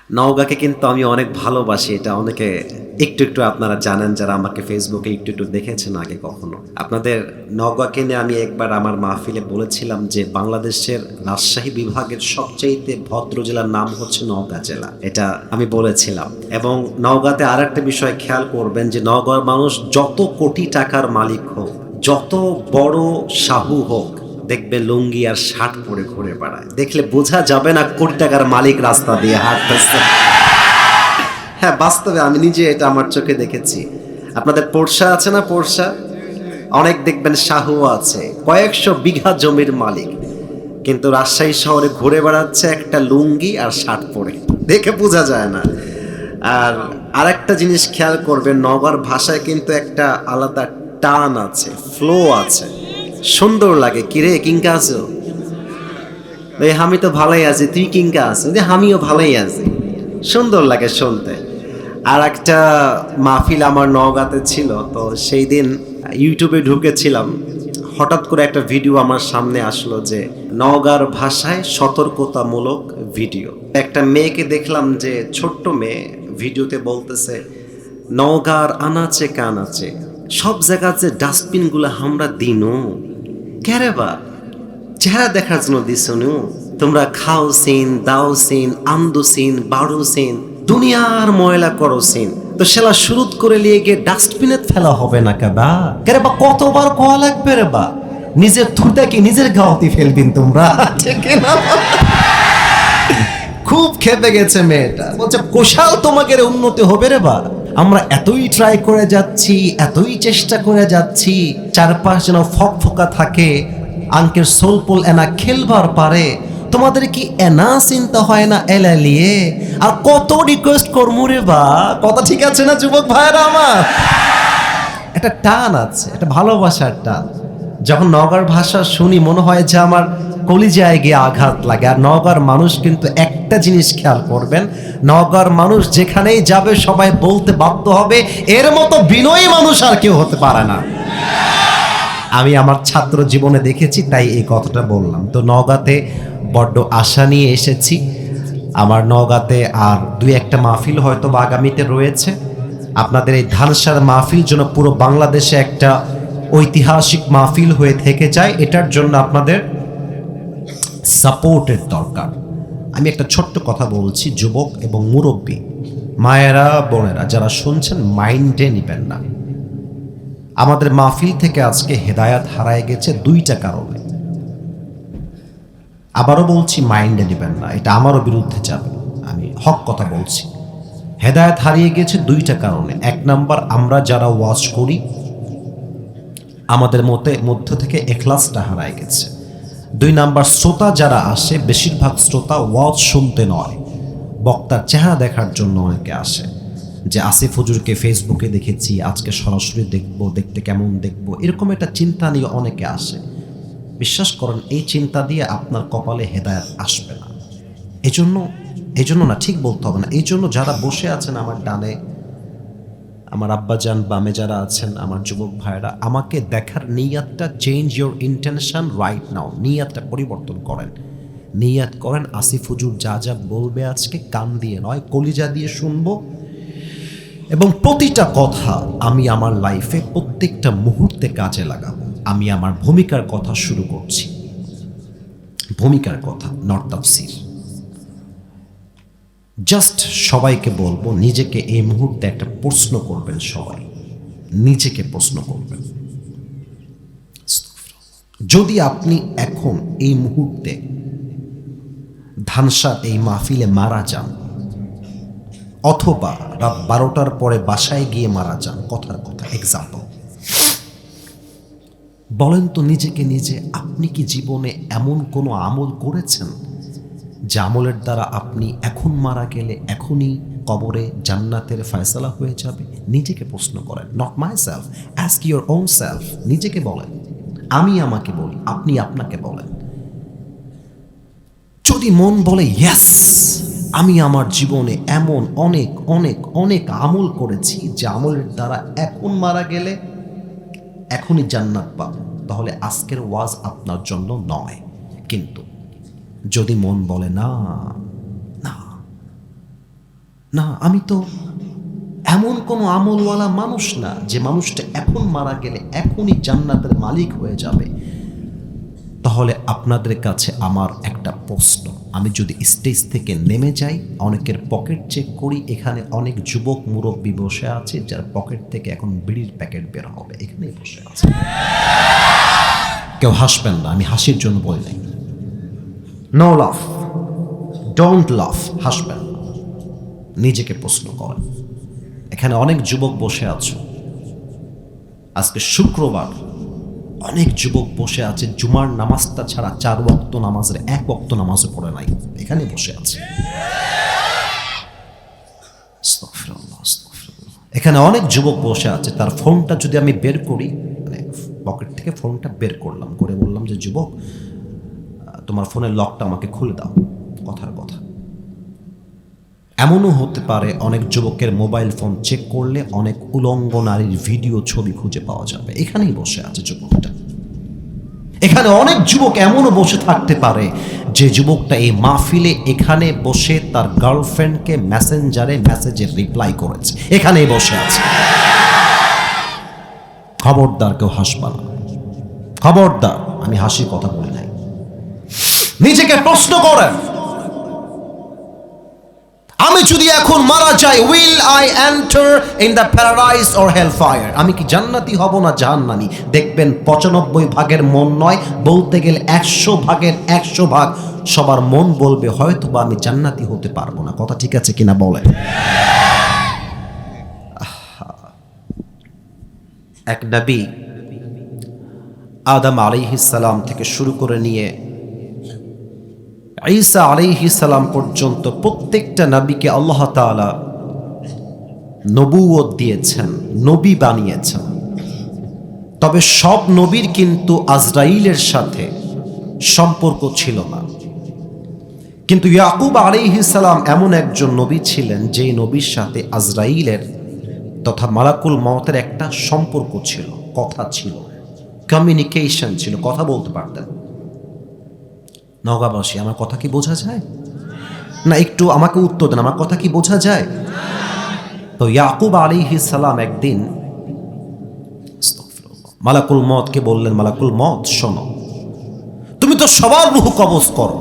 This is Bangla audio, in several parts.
নওগাঁকে কিন্তু আমি অনেক ভালোবাসি, এটা অনেকে একটু একটু আপনারা জানেন যারা আমাকে ফেসবুকে একটু একটু দেখেছেন আগে কখনো। আপনাদের নওগাঁকে নিয়ে আমি একবার আমার মাহফিলে বলেছিলাম যে বাংলাদেশের রাজশাহী বিভাগের সবচাইতে ভদ্র জেলার নাম হচ্ছে নওগাঁ জেলা, এটা আমি বলেছিলাম। এবং নওগাঁতে আর একটা বিষয় খেয়াল করবেন যে নওগাঁর মানুষ যত কোটি টাকার মালিক হোক, যত বড় সাহু হোক, দেখবে লুঙ্গি আর শার্ট পরে ঘুরে বেড়ায়, দেখলে বোঝা যাবে না কোটি টাকার মালিক রাস্তা দিয়ে হাঁটতেছে। হ্যাঁ, বাস্তবে আমি নিজে এটা আমার চোখে দেখেছি। আপনাদের পোরশা আছে না, পোরশা? অনেক দেখবেন শাহু আছে, কয়েকশো বিঘা জমির মালিক, কিন্তু রাজশাহী শহরে ঘুরে বেড়াচ্ছে একটা লুঙ্গি আর শার্ট পরে, দেখে বোঝা যায় না। আর আরেকটা জিনিস খেয়াল করবেন, নগর ভাষায় কিন্তু একটা আলাদা টান আছে, ফ্লো আছে, সুন্দর লাগে। কিরে কিংকা আছো? আমি তো ভালোই আছি, তুই কিংকা আছো? আমিও ভালোই আছি। সুন্দর লাগে শুনতে। আর একটা মাহফিল আমার নওগাঁতে ছিল, তো সেই দিন ইউটিউবে ঢুকেছিলাম, হঠাৎ করে একটা ভিডিও আমার সামনে আসলো যে নওগাঁর ভাষায় সতর্কতামূলক ভিডিও। একটা মেয়েকে দেখলাম যে ছোট্ট মেয়ে ভিডিওতে বলতেছে, নওগাঁর আনাচে কানাচে সব জায়গায় যে ডাস্টবিনগুলো আমরা দিনু কেরে বা চেহারা দেখার জন্য দিছনু, তোমরা খাও সিন, দাও সিন, আন্দো সিন, বাড়ো সিন, দুনিয়ার ময়লা করো সিন, তো সেলা শুরুত করে নিয়ে গিয়ে ডাস্টবিনে ফেলা হবে না কেবা কেরে বা, কতবার কোয়া লাগবে রে বা, নিজের থুটা কি নিজের গাওতি ফেলবিন তোমরা, ঠিক না? খুব খেপে গেছে মেয়েটা, বলছে কোশাল তোমাকে উন্নতি হবে রে বা, আমরা এতই ট্রাই করে যাচ্ছি, এতই চেষ্টা করে যাচ্ছি, চারপাশ যেন ফক ফকা থাকে, আঙ্কের সোলপোল এনা খেলবার পারে, তোমাদের কি এনা চিন্তা হয় না এলালিয়ে, আর কত রিকোয়েস্ট করমু রে বা, কথা ঠিক আছে না যুবক ভাইরা আমার? একটা টান আছে, একটা ভালোবাসার টান। যখন নওগাঁর ভাষা শুনি মনে হয় যে আমার কলিজায় গিয়ে আঘাত লাগে। আর নওগাঁর মানুষ কিন্তু একটা জিনিস খেয়াল করবেন, নওগাঁর মানুষ যেখানেই যাবে সবাই বলতে বাধ্য হবে, এর মতো বিনয়ী মানুষ আর কেউ হতে পারে না। আমি আমার ছাত্র জীবনে দেখেছি, তাই এই কথাটা বললাম। তো নওগাঁতে বড্ড আশা নিয়ে এসেছি। আমার নওগাঁতে আর দুই একটা মাহফিল হয়তো বা আগামীতে রয়েছে। আপনাদের এই ধানসার মাহফিল যেন পুরো বাংলাদেশে একটা ঐতিহাসিক মাহফিল হয়ে থেকে যায়, এটার জন্য আপনাদের সাপোর্টের দরকার। আমি একটা ছোট্ট কথা বলছি, যুবক এবং মুরব্বী, মায়েরা, বোনেরা যারা শুনছেন, মাইন্ডে নেবেন না। আমাদের মাহফিল থেকে আজকে হেদায়াত হারায় গেছে দুইটা কারণে। আবারও বলছি, মাইন্ডে নেবেন না, এটা আমারও বিরুদ্ধে যাবে, আমি হক কথা বলছি। হেদায়াত হারিয়ে গেছে দুইটা কারণে। এক নাম্বার, আমরা যারা ওয়াজ করি আমাদের মধ্য থেকে এখলাসটা হারায় গেছে। দুই নাম্বার, শ্রোতা যারা আসে, বেশিরভাগ শ্রোতা ওয়াজ শুনতে নয়, বক্তার চেহারা দেখার জন্য অনেকে আসে, যে আসিফ হুজুরকে ফেসবুকে দেখেছি, আজকে সরাসরি দেখবো, দেখতে কেমন দেখবো, এরকম একটা চিন্তা নিয়ে অনেকে আসে। বিশ্বাস করেন, এই চিন্তা দিয়ে আপনার কপালে হেদায়াত আসবে না। এই জন্য না, ঠিক বলতে হবে না, এই জন্য যারা বসে আছেন আমার ডানে, আমার আব্বাজান বামে যারা আছেন, আমার যুবক ভাইরা, আমাকে দেখার নিয়াতটা, change your intention right now, নিয়াতটা পরিবর্তন করেন। নিয়াত করেন, আসিফ হুজুর যা যা বলবে আজকে কান দিয়ে নয় কলিজা দিয়ে শুনবো, এবং প্রতিটা কথা আমি আমার লাইফে প্রত্যেকটা মুহূর্তে কাজে লাগাবো। আমি আমার ভূমিকার কথা শুরু করছি, ভূমিকার কথা, নট তাফসীর। জাস্ট সবাইকে বলবো, নিজেকে এই মুহূর্তে একটা প্রশ্ন করবেন, সবাই নিজেকে প্রশ্ন করবেন, যদি আপনি এখন এই মুহূর্তে ধানসার এই মাহফিলে মারা যান, অথবা রাত 12টার পরে বাসায় গিয়ে মারা যান, কথার কথা এক্সাম্পল, বলেন তো নিজেকে নিজে, আপনি কি জীবনে এমন কোনো আমল করেছেন যে আমলের দ্বারা আপনি এখন মারা গেলে এখনই কবরে জান্নাতের ফয়সালা হয়ে যাবে? নিজেকে প্রশ্ন করেন, not my self, ask your own self. নিজেকে বলেন, আমি আমাকে বলি, আপনি আপনাকে বলেন। যদি মন বলে ইয়েস, আমি আমার জীবনে এমন অনেক অনেক অনেক আমল করেছি যে আমলের দ্বারা এখন মারা গেলে এখনই জান্নাত পাবো, তাহলে আজকের ওয়াজ আপনার জন্য নয়। কিন্তু যদি মন বলে না না, না, আমি তো এমন কোনো আমলওয়ালা মানুষ না যে মানুষটা এখন মারা গেলে এখনই জান্নাতের মালিক হয়ে যাবে। তাহলে আপনাদের কাছে আমার একটা প্রশ্ন, আমি যদি স্টেজ থেকে নেমে যাই, অনেকের পকেট চেক করি, এখানে অনেক যুবক মুরব্বী বসে আছে যার পকেট থেকে এখন বিড়ির প্যাকেট বের হবে, এখানেই বসে আছে। কেউ হাসবেন না, আমি হাসির জন্য বলি নাই। নো লাফ, ডোন্ট লাফ, হাসবেন না। নিজেকে প্রশ্ন করেন, এখানে অনেক যুবক বসে আছো, আজকে শুক্রবার, অনেক যুবক বসে আছে জুমার নামাজটা ছাড়া 4 ওয়াক্ত নামাজের 1 ওয়াক্ত নামাজও পড়ে নাই, এখানে বসে আছে। আস্তাগফিরুল্লাহ, আস্তাগফিরুল্লাহ। এখানে অনেক যুবক বসে আছে, তার ফোনটা যদি আমি বের করি, মানে পকেট থেকে ফোনটা বের করলাম, করে বললাম যে যুবক তোমার ফোনের লকটা আমাকে খুলে দাও, কথার কথা। এমনও হতে পারে অনেক যুবকের মোবাইল ফোন চেক করলে অনেক উলঙ্গ নারীর ভিডিও ছবি খুঁজে পাওয়া যাবে, এখানেই বসে আছে যুবকটা। এখানে অনেক যুবক এমনও বসে থাকতে পারে যে যুবকটা এই মাহফিলে এখানে বসে তার গার্লফ্রেন্ডকে মেসেঞ্জারে মেসেজের রিপ্লাই করেছে, এখানেই বসে আছে। খবরদার কেউ হাসবা না, খবরদার, আমি হাসির কথা বলি নাই। নিজেকে প্রশ্ন করেন, আমি যদি এখন মারা যাই, will I enter in the paradise or hell fire? আমি কি জান্নাতি হব না জাহান্নামী? দেখবেন 95 ভাগের মন নয়, বলতে গেলে 100 ভাগের 100 ভাগ সবার মন বলবে হয়তো বা আমি জান্নাতি হতে পারবো না। কথা ঠিক আছে কিনা বলেন? এক নবী আদম আলাইহিস সালাম থেকে শুরু করে নিয়ে ঈসা আলাইহিস সালাম পর্যন্ত প্রত্যেকটা নবীকে আল্লাহ তাআলা নবুয়ত দিয়েছেন, নবী বানিয়েছেন। তবে সব নবীর কিন্তু আজরাইলের সাথে সম্পর্ক ছিল না। কিন্তু ইয়াকুব আলাইহিস সালাম এমন একজন নবী ছিলেন যে নবীর সাথে আজরাইলের তথা মালাকুল মউতের একটা সম্পর্ক ছিল, কথা ছিল, কমিউনিকেশন ছিল, কথা বলতে পারতেন। নওগাঁবাসী, আমার কথা কি বোঝা যায় না? একটু আমাকে উত্তর দেন, আমার কথা কি বোঝা যায়? তো ইয়াকুব আলাইহিস সালাম একদিন মালাকুল মউতকে বললেন, মালাকুল মউত শোনো, তুমি তো সবার রূহ কবজ করো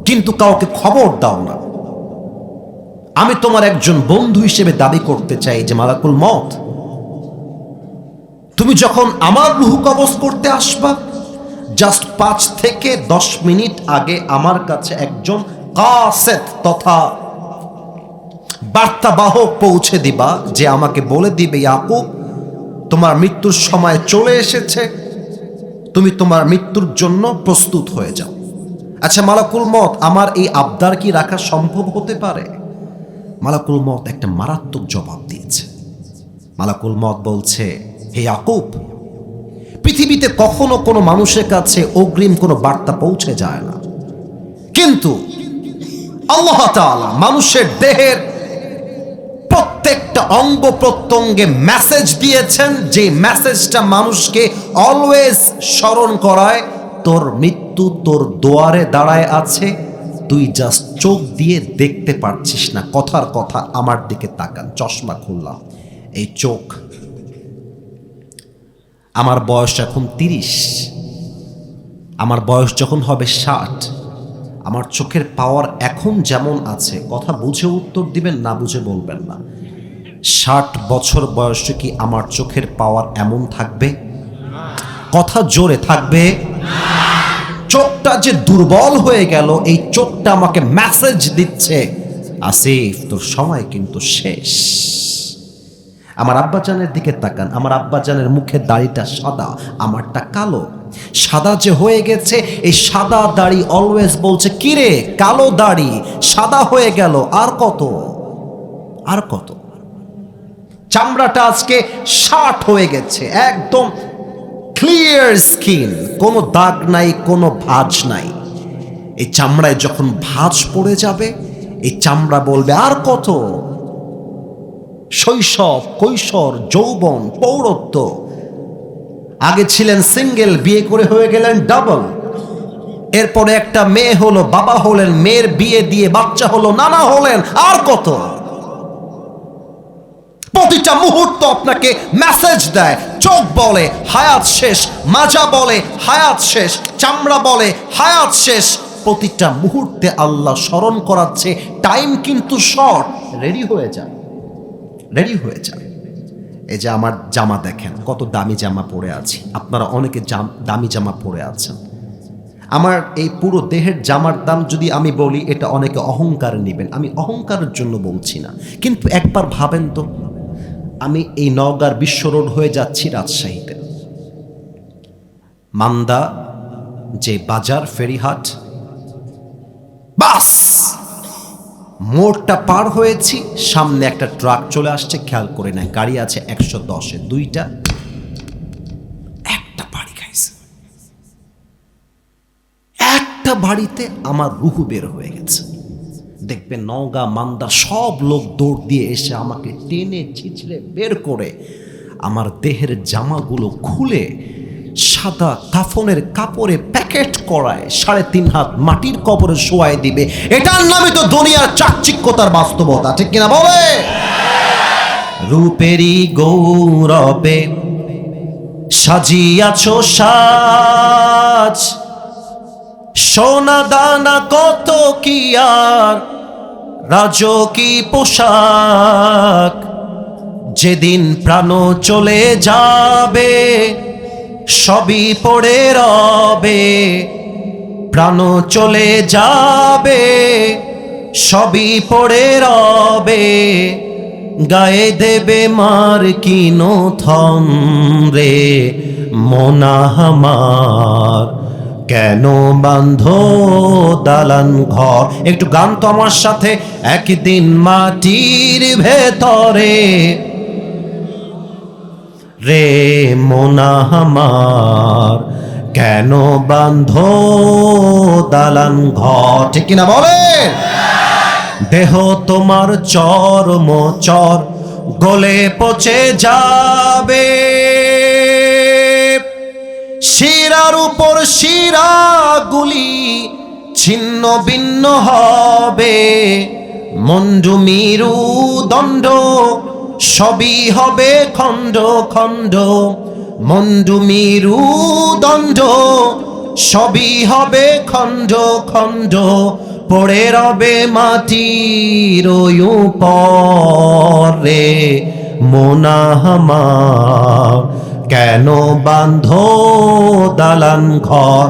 কিন্তু কাউকে খবর দাও না। আমি তোমার একজন বন্ধু হিসেবে দাবি করতে চাই যে মালাকুল মউত, তুমি যখন আমার রূহ কবজ করতে আসবা, জাস্ট 5 থেকে 10 মিনিট আগে আমার কাছে একজন কাসেদ তথা বার্তাবাহক পৌঁছে দিবা, যে আমাকে বলে দিবে ইয়াকুব তোমার মৃত্যুর সময় চলে এসেছে, তুমি তোমার মৃত্যুর জন্য প্রস্তুত হয়ে যাও। আচ্ছা মালাকুল মউত, আমার এই আবদার কি রাখা সম্ভব হতে পারে? মালাকুল মউত একটা মারাত্মক জবাব দিয়েছে। মালাকুল মউত বলছে, হে ইয়াকুব, পৃথিবীতে কখনো কোনো মানুষের কাছে অগ্রিম কোনো বার্তা পৌঁছে যায় না, কিন্তু আল্লাহ তাআলা মানুষের দেহের প্রত্যেকটা অঙ্গ প্রত্যঙ্গে মেসেজ দিয়েছেন, যে মেসেজটা মানুষকে অলওয়েজ স্মরণ করায় তোর মৃত্যু তোর দুয়ারে দাঁড়ায় আছে, তুই জাস্ট চোখ দিয়ে দেখতে পারছিস না। কথার কথা, আমার দিকে তাকান, চশমা খুললাম, এই চোখ, আমার বয়স এখন 30, আমার বয়স যখন হবে 60, আমার চোখের পাওয়ার এখন যেমন আছে, কথা বুঝে উত্তর দিবেন, না বুঝে বলবেন না। 60 বছর বয়সে কি আমার চোখের পাওয়ার এমন থাকবে? কথা জোরে থাকবে? চোখটা যে দুর্বল হয়ে গেল, এই চোখটা আমাকে মেসেজ দিচ্ছে, আসিফ তোর সময় কিন্তু শেষ। আমার আব্বাজানের দিকে তাকান, আমার আব্বাজানের মুখের দাড়িটা সাদা, আমারটা কালো। সাদা যে হয়ে গেছে, এই সাদা দাড়ি অলওয়েজ বলছে, কিরে কালো দাড়ি সাদা হয়ে গেল, আর কত, আর কত। চামড়াটা আজকে 60 হয়ে গেছে, একদম ক্লিয়ার স্কিন, কোনো দাগ নাই, কোনো ভাঁজ নাই। এই চামড়ায় যখন ভাঁজ পড়ে যাবে, এই চামড়া বলবে আর কত। শৈশব, কৈশোর, যৌবন, পৌরত্ব, আগে ছিলেন সিঙ্গেল, বিয়ে করে হয়ে গেলেন ডাবল, এরপরে একটা মেয়ে হলো, বাবা হলেন, মেয়ের বিয়ে দিয়ে বাচ্চা হলো, নানা হলেন, আর কত। প্রতিটা মুহূর্ত আপনাকে মেসেজ দেয়। চোখ বলে হায়াত শেষ, মাজা বলে হায়াত শেষ, চামড়া বলে হায়াত শেষ। প্রতিটা মুহূর্তে আল্লাহ স্মরণ করাচ্ছে টাইম কিন্তু শর্ট, রেডি হয়ে যান, রেডি হয়ে যান। এই যে আমার জামা দেখেন, কত দামি জামা পরে আছি, আপনারা অনেকে দামি জামা পরে আছেন। আমার এই পুরো দেহের জামার দাম যদি আমি বলি, এটা অনেকে অহংকারে নেবেন, আমি অহংকারের জন্য বলছি না। কিন্তু একবার ভাবেন তো, আমি এই নওগাঁর বিশ্ব রোড হয়ে যাচ্ছি রাজশাহীতে, মান্দা যে বাজার ফেরিহাট, বাস মোড়টা পার হয়েছি, সামনে একটা ট্রাক চলে আসছে, খেয়াল করে নাই গাড়ি আছে 110-এ, দুইটা, একটা বাড়ি খাইছে। একটা বাড়িতে আমার রুহু বের হয়ে গেছে। দেখবেন নওগাঁ মান্দা সব লোক দৌড় দিয়ে এসে আমাকে টেনে ছিঁচড়ে বের করে আমার দেহের জামাগুলো খুলে সাদা কাফনের কাপড়ে প্যাকেট করায় 3.5 হাত মাটির কবরে শোয়াই দিবে। এটার নামই তো দুনিয়ার চাকচিক্যতার বাস্তবতা, ঠিক কিনা বলে? রূপেরই গৌরবে সাজিয়াছ সাজ, সোনা দানা কত কি আর রাজকী পোশাক। যেদিন প্রাণ চলে যাবে সবই পড়ে রবে, প্রাণ চলে যাবে সবই পড়ে রবে। গায়ে দেবে মার কিনো থম রে মোনা আমার, কেন বাঁধো দালান ঘর। একটু গান তো আমার সাথে। একদিন মাটির ভেতরে রে মোনা আমার, কেন বাঁধো দালান ঘর, ঠিক কিনা বলে? দেহ তোমার চরম চর গলে পচে যাবে, শিরার উপর শিরাগুলি ছিন্ন ভিন্ন হবে। মন্ডু মিরু দণ্ড সবই হবে খণ্ড খণ্ড, মন্ডু মিরু দণ্ড সবই হবে খণ্ড খণ্ড। পড়ে রবে মাটির উপরে মোনা আমার, কেন বাঁধো দালান ঘর।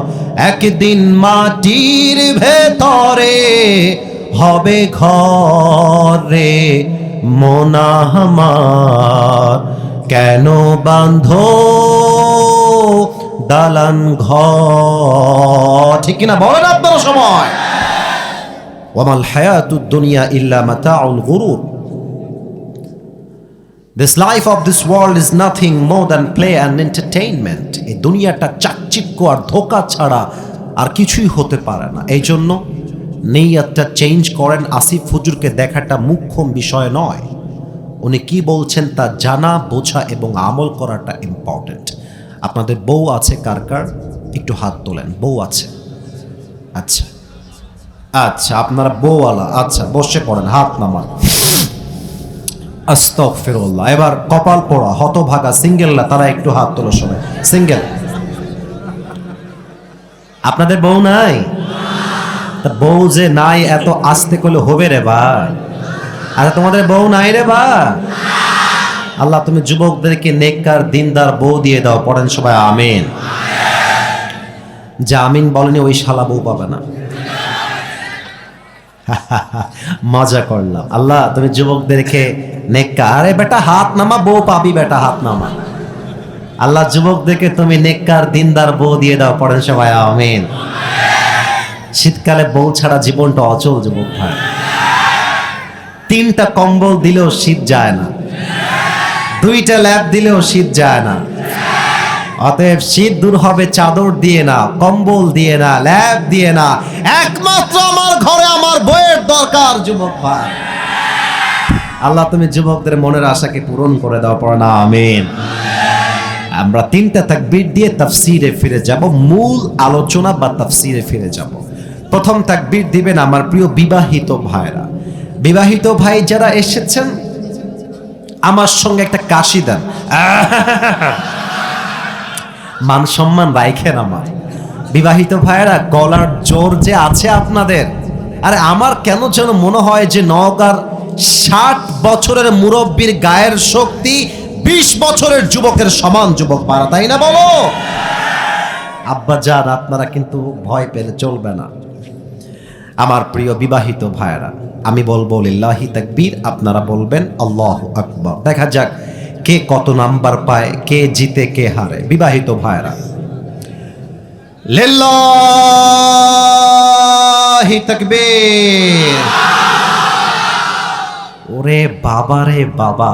একদিন মাটির ভেতরে হবে ঘর রে মোনা আমার, কেন বাঁধো দালান ঘর, ঠিক কিনা বলেন আপনারা সময়? ওয়ামাল হায়াতুদ দুনিয়া ইল্লা মাতাউল গুরুর। This life of this world is nothing more than play and entertainment. এই দুনিয়াটা চাকচিক্য আর ধোঁকা ছাড়া আর কিছুই হতে পারে না। এই জন্য নিয়তটা চেঞ্জ করেন। আসিফ হুজুরকে দেখাটা মুখ্য বিষয় নয়, উনি কি বলছেন তা জানা, বোঝা এবং আমল করাটা ইম্পর্টেন্ট। আপনাদের বউ আছে কার কার? একটু হাত তোলেন। বউ আছে? আচ্ছা আচ্ছা, আপনারা বউওয়ালা, আচ্ছা বসে পড়েন, হাত নামান। আস্তাগফিরুল্লাহ। এবার কপাল পোড়া হতভাগা সিঙ্গেলরা, তারা একটু হাত তোলো সবাই। সিঙ্গেল, আপনাদের বউ নাই? তা বউ যে নাই এত আস্তে করলে হবে রে ভাই? আরে তোমাদের বউ নাই রে ভাই? আল্লাহ তুমি যুবকদেরকে নেককার দিনদার বউ দিয়ে দাও। পড়েন সবাই আমিন। যা আমিন বলেনি ওই শালা বউ পাবে না। মজা করলাম। আল্লাহ তুমি যুবকদেরকে নেককার, আরে বেটা হাত নামা, বউ পাবি বেটা, হাত নামা। আল্লাহ যুবকদেরকে তুমি নেককার দিনদার বউ দিয়ে দাও। পড়েন সবাই আমিন। শীতকালে বউ ছাড়া জীবনটা অচল যুবক ভাই। 3টা কম্বল দিলেও শীত যায় না, 2টা ল্যাপ দিলেও শীত যায় না। অতএব শীত দূর হবে চাদর দিয়ে না, কম্বল দিয়ে না, ল্যাপ দিয়ে না, একমাত্র আমার ঘরে আমার বইয়ের দরকার যুবক ভাই। আল্লাহ তুমি যুবকদের মনের আশাকে পূরণ করে দাও। পড়ে না আমিন। আমরা 3টা তাকবীর দিয়ে তাফসীরে ফিরে যাব, মূল আলোচনা বা তাফসীরে ফিরে যাব। প্রথম তাকবীর দিবেন আমার প্রিয় বিবাহিত ভাইরা। বিবাহিত ভাই যারা এসেছেন আমার সঙ্গে একটা কাশি দেন। মান সম্মান রাইখেন আমার। বিবাহিত ভাইয়েরা, গলার জোর যে আছে আপনাদের, আরে আমার কেন যেন মনে হয় যে নওগাঁর 60 বছরের মুরব্বীর গায়ের শক্তি 20 বছরের যুবকের সমান যুবক পারা, তাই না বলো? আব্বা জান, আপনারা কিন্তু ভয় পেলে চলবে না। আমার প্রিয় বিবাহিত ভাইয়েরা, আমি বলবো লিল্লাহি তাকবীর, আপনারা বলবেন আল্লাহু আকবার। দেখা যাক কে কত নাম্বার পায়, কে জিতে কে হারে। বিবাহিত ভাইয়েরা, লিল্লাহি তাকবীর। ওরে বাবা রে বাবা,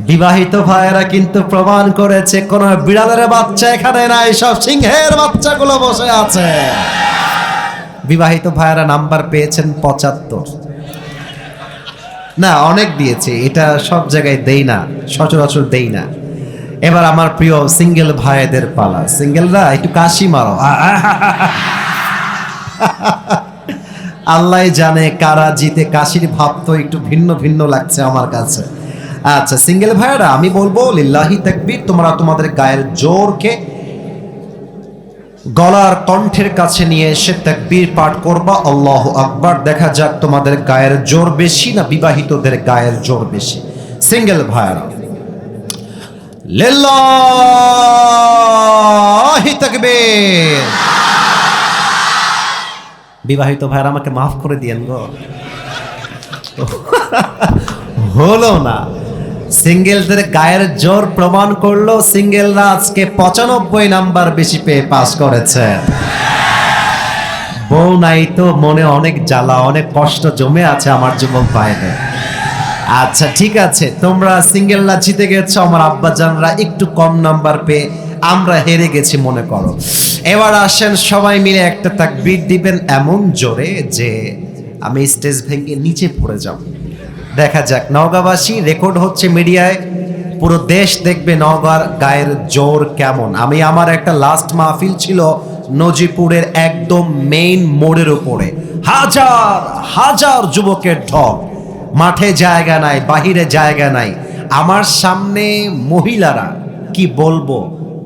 বিবাহিত ভাইয়েরা কিন্তু প্রমাণ করেছে কোন বিড়ালের বাচ্চা এখানে নাই, সব সিংহের বাচ্চাগুলো বসে আছে। বিবাহিত ভাইয়েরা নাম্বার পেয়েছেন 75। না, অনেক দিয়েছে, এটা সব জায়গায় দেই না, সচরাচর দেই না। এবার আমার প্রিয় সিঙ্গেল ভাইদের পালা। সিঙ্গেলরা একটু কাশি মারো। আল্লাহ জানে কারা জিতে, কাশির ভাব তো একটু ভিন্ন ভিন্ন লাগছে আমার কাছে। আচ্ছা সিঙ্গেল ভাইয়েরা, আমি বলবো লিল্লাহি তাকবীর, তোমরা তোমাদের গায়ের জোরকে গলার কণ্ঠের কাছে নিয়ে এসে তাকবীর পাঠ করবা, আল্লাহু আকবার। দেখা যাক তোমাদের গায়ের জোর বেশি না বিবাহিতদের গায়ের জোর বেশি। সিঙ্গেল ভাইয়েরা, লিল্লাহি তাকবীর। বিবাহিত ভাইয়েরা আমাকে মাফ করে দিয়েন গো, হলো না। সিঙ্গেলদের গায়ের জোর প্রমাণ করলো সিঙ্গেলরা আজকে 95 নাম্বার বেশি পেয়ে পাস করেছে। বউ নাই তো মনে অনেক জ্বালা, অনেক কষ্ট জমে আছে আমার যুবক ভাইদের। আচ্ছা ঠিক আছে, তোমরা সিঙ্গেলরা জিতে গেছো, আমার আব্বাজানরা একটু কম নাম্বার পেয়ে আমরা হেরে গেছি মনে করো। এবার আসেন সবাই মিলে একটা তাকবীর দিবেন এমন জোরে যে আমি স্টেজ ভেঙে নিচে পড়ে যাব। দেখা যাক, নওগাঁবাসী, রেকর্ড হচ্ছে মিডিয়ায়, পুরো দেশ দেখবে নওগাঁর গায়ের জোর কেমন। আমি আমার একটা লাস্ট মাহফিল ছিল নজিপুরের একদম মেইন মোড়ের উপরে, হাজার হাজার যুবকের ঢল, মাঠে জায়গা নাই, বাহিরে জায়গা নাই। আমার সামনে মহিলারা কি বলবো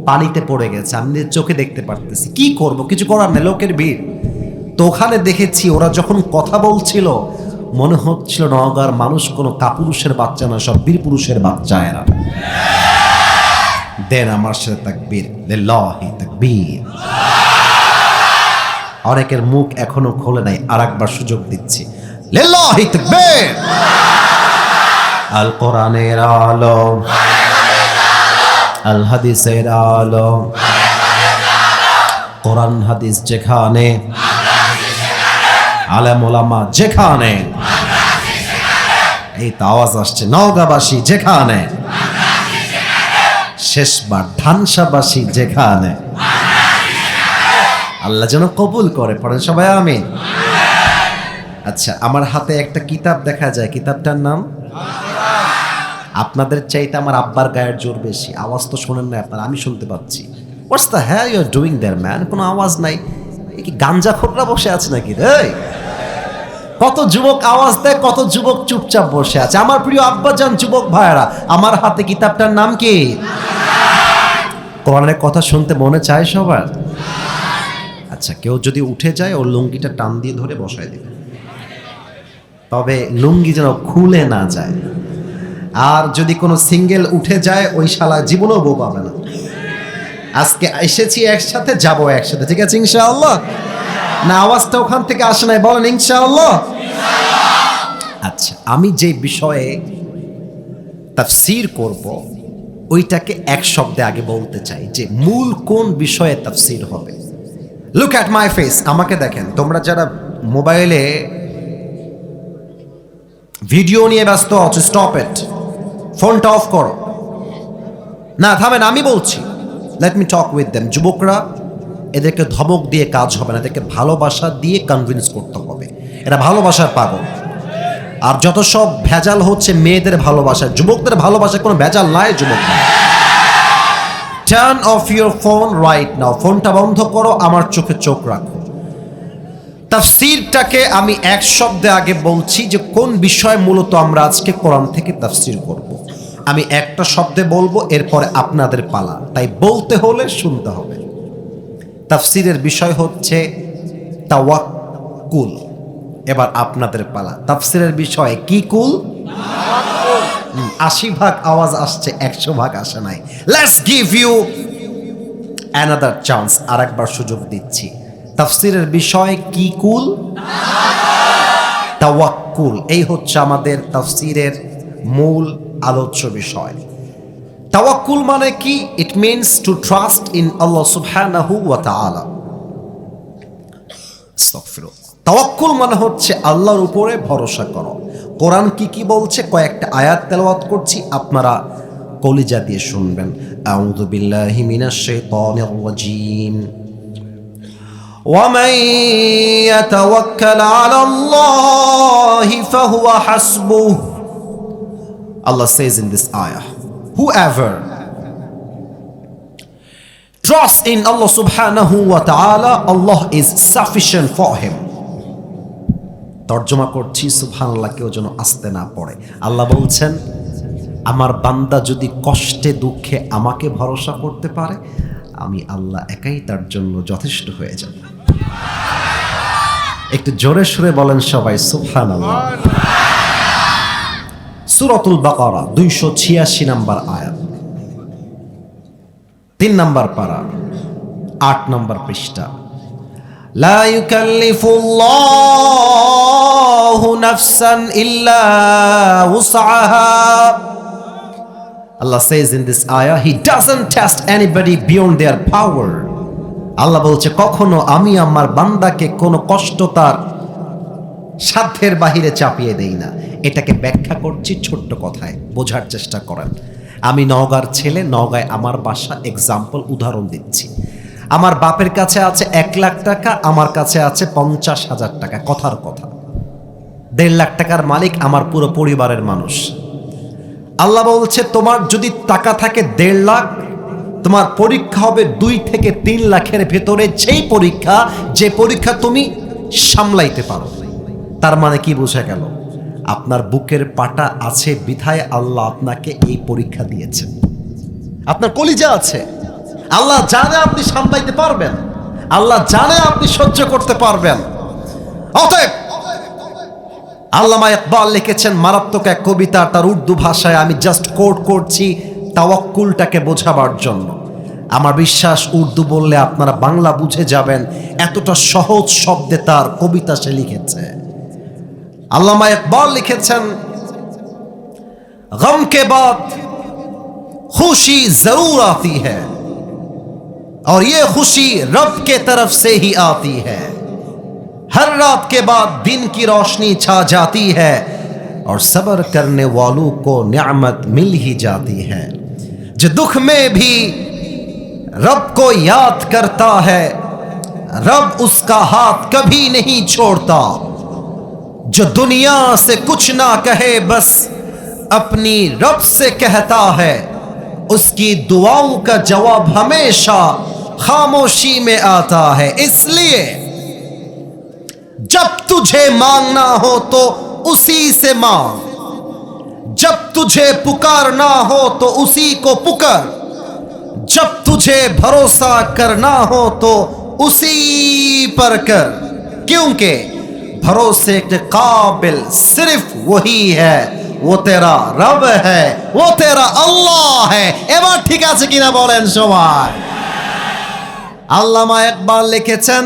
পানিতে পড়ে গেছে, আমি চোখে দেখতে পারতেছি। কি করব, কিছু করার নেই, লোকের ভিড়। তো ওখানে দেখেছি ওরা যখন কথা বলছিল মনে হচ্ছিল নওগাঁর মানুষ কোনো কাপুরুষের বাচ্চা না, সব বীর পুরুষের বাচ্চা এরা। দেন আমার সাথে তাকবীর, লিল্লাহি তাকবীর। অনেকের মুখ এখনো খোলে নাই, আরেকবার সুযোগ দিচ্ছি, লিল্লাহি তাকবীর। আল কোরআনের আলো, আল হাদিসের আলো, কোরআন হাদিস যেখানে, আলেম ওলামা যেখানে, এই তো আওয়াজ আসছে, নওগাঁবাসী যেখানে, শেষবার ধানসাবাসী যেখানে। আল্লাহ যেন কবুল করে, পড়েন সবাই আমিন। আচ্ছা, আমার হাতে একটা কিতাব দেখা যায়, কিতাবটার নাম, আপনাদের চাইতে আমার আব্বার গায়ের জোর বেশি। আওয়াজ তো শোনেন না আপনারা, আমি শুনতে পাচ্ছি। What's the hell you are doing there man? কোনো আওয়াজ নাই, কি গাঞ্জা খোররা বসে আছে নাকি রে? কত যুবক আওয়াজ দেয়, কত যুবক চুপচাপ বসে আছে। আমার প্রিয় আব্বাজান যুবক ভাইয়েরা, আমার হাতে কিতাবটার নাম কি? কোরআনের কথা শুনতে মনে চায় সবার? আচ্ছা, কেউ যদি উঠে যায় ওর লুঙ্গিটা টান দিয়ে ধরে বসায় দেবে, তবে লুঙ্গি যেন খুলে না যায়। আর যদি কোনো সিঙ্গেল উঠে যায় ওই শালা জীবনেও বউ পাবে না। আজকে এসেছি একসাথে, যাবো একসাথে, ঠিক আছে ইনশাআল্লাহ? না আওয়াজটা ওখান থেকে আসে নাই, বলেন ইনশাআল্লাহ। আচ্ছা, আমি যে বিষয়ে তাফসীর করব ওইটাকে এক শব্দে আগে বলতে চাই যে মূল কোন বিষয়ে তাফসীর হবে। লুক অ্যাট মাই ফেস, আমাকে দেখেন। তোমরা যারা মোবাইলে ভিডিও নিয়ে ব্যস্ত আছো, স্টপ ইট, ফোনটা অফ করো। না থামেন, আমি বলছি, let me talk with them. যুবকরা, এদেরকে ধমক দিয়ে কাজ হবে না, এদেরকে ভালোবাসা দিয়ে কনভিন্স করতে হবে। এরা ভালোবাসার পাগল। আর যত সব ভেজাল হচ্ছে মেয়েদের ভালোবাসা, যুবকদের ভালোবাসা কোনো ভেজাল নাই যুবক। Turn off your phone right now, ফোনটা বন্ধ করো, আমার চোখে চোখ রাখো। তাফসীরটাকে আমি এক শব্দে আগে বলছি যে কোন বিষয় মূলত আমরা আজকে কোরআন থেকে তাফসীর করব। আমি একটা শব্দে বলবো, এরপরে আপনাদের পালা, তাই বলতে হলে শুনতে হবে। তাফসিরের বিষয় হচ্ছে তাওয়াক্কুল। এবার আপনাদের পালা। তাফসিরের বিষয় কি কুল? 80% আওয়াজ আসছে, 100% আসে নাই। Let's give you another chance, আরেকবার সুযোগ দিচ্ছি। তাফসিরের বিষয় কি কুল? তাওয়াক্কুল। এই হচ্ছে আমাদের তাফসিরের মূল আলোচ্য বিষয়। তাওয়াক্কুল মানে কি? It means to trust in Allah সুবহানাহু ওয়া তাআলা। আস্তাগফিরুল্লাহ। তাওয়াক্কুল মানে হচ্ছে আল্লাহর উপরে ভরসা করো। কোরআন কি কি বলছে কয়েকটা আয়াত তেলাওয়াত করছি, আপনারা কলিজা দিয়ে শুনবেন। আউযু বিল্লাহি মিনাশ শাইতানির রাজীম। ومن يتوكل على الله فهو حسبه. Allah says in this ayah, whoever trusts in Allah subhanahu wa ta'ala, Allah is sufficient for him. তর্জমা করছি, সুবহানাল্লাহ, কেউ যেন আসতে না পড়ে। আল্লাহ বলছেন, আমার বান্দা যদি কষ্টে দুঃখে আমাকে ভরসা করতে পারে, আমি আল্লাহ একাই তার জন্য যথেষ্ট হয়ে যাব। একটু জোরে সুরে বলেন সবাই সুবহানাল্লাহ। সূরাতুল বাকারা 286 নম্বর আয়াত, 3 নম্বর পারা, 8 নম্বর পৃষ্ঠা। লা ইউকাল্লিফুল্লাহু নাফসান ইল্লা উসআহা। Allah says in this ayah, He doesn't test anybody beyond their power. আল্লাহ বলছে, কখনো আমি আমার বান্দাকে কোনো কষ্ট তার সাধ্যের বাহিরে চাপিয়ে দেই না। এটাকে ব্যাখ্যা করছি ছোট্ট কথায়, বোঝার চেষ্টা করেন। আমি নওগাঁর ছেলে, নওগাঁয় আমার বাসা, এক্সাম্পল, উদাহরণ দিচ্ছি। আমার বাপের কাছে আছে 1 লাখ টাকা, আমার কাছে আছে 50,000 টাকা। কথার কথা, 1.5 লাখ টাকার মালিক আমার পুরো পরিবারের মানুষ। আল্লাহ বলছে, তোমার যদি টাকা থাকে 1.5 লাখ, তোমার পরীক্ষা হবে 2 থেকে 3 লাখের ভেতরে, যে পরীক্ষা তুমি সামলাইতে পারো। তার মানে কি বোঝা গেল? আপনার বুকের পাটা আছে বিধায় আল্লাহ আপনাকে এই পরীক্ষা দিয়েছেন। আপনার কলিজা আছে, আল্লাহ জানে আপনি সামলাইতে পারবেন, আল্লাহ জানে আপনি সহ্য করতে পারবেন। অতএব আল্লামা ইকবাল লিখেছেন মারাত্মক এক কবিতা, তার উর্দু ভাষায় আমি জাস্ট কোট করছি তাওয়াক্কুলটাকে বোঝাবার জন্য। আমার বিশ্বাস উর্দু বললে আপনারা বাংলা বুঝে যাবেন, এতটা সহজ শব্দে তার কবিতা সে লিখেছে। আল্লামা ইকবাল লিখেছেন, গম কে বাদ খুশি জরুর আती है और ये खुशी रब के तरफ से ही आती है। हर रात के बाद दिन की रोशनी छा जाती है और सब्र करने वालों को नियामत मिल ही जाती है। जो दुख में भी रब को याद करता है, रब उसका हाथ कभी नहीं छोड़ता। जो दुनिया से कुछ ना कहे, बस अपनी रब से कहता है, उसकी दुआओं का जवाब हमेशा खामोशी में आता है। इसलिए जब तुझे मांगना हो तो उसी से मांग, जब तुझे पुकारना हो तो उसी को पुकार, जब तुझे भरोसा करना हो तो उसी पर कर, क्योंकि भरोसे के काबिल सिर्फ वही है, वो तेरा रब है, वो तेरा अल्लाह है। এবার ঠিক আছে কিনা বলেন সবাই? আল্লামা ইকবাল লিখেছেন,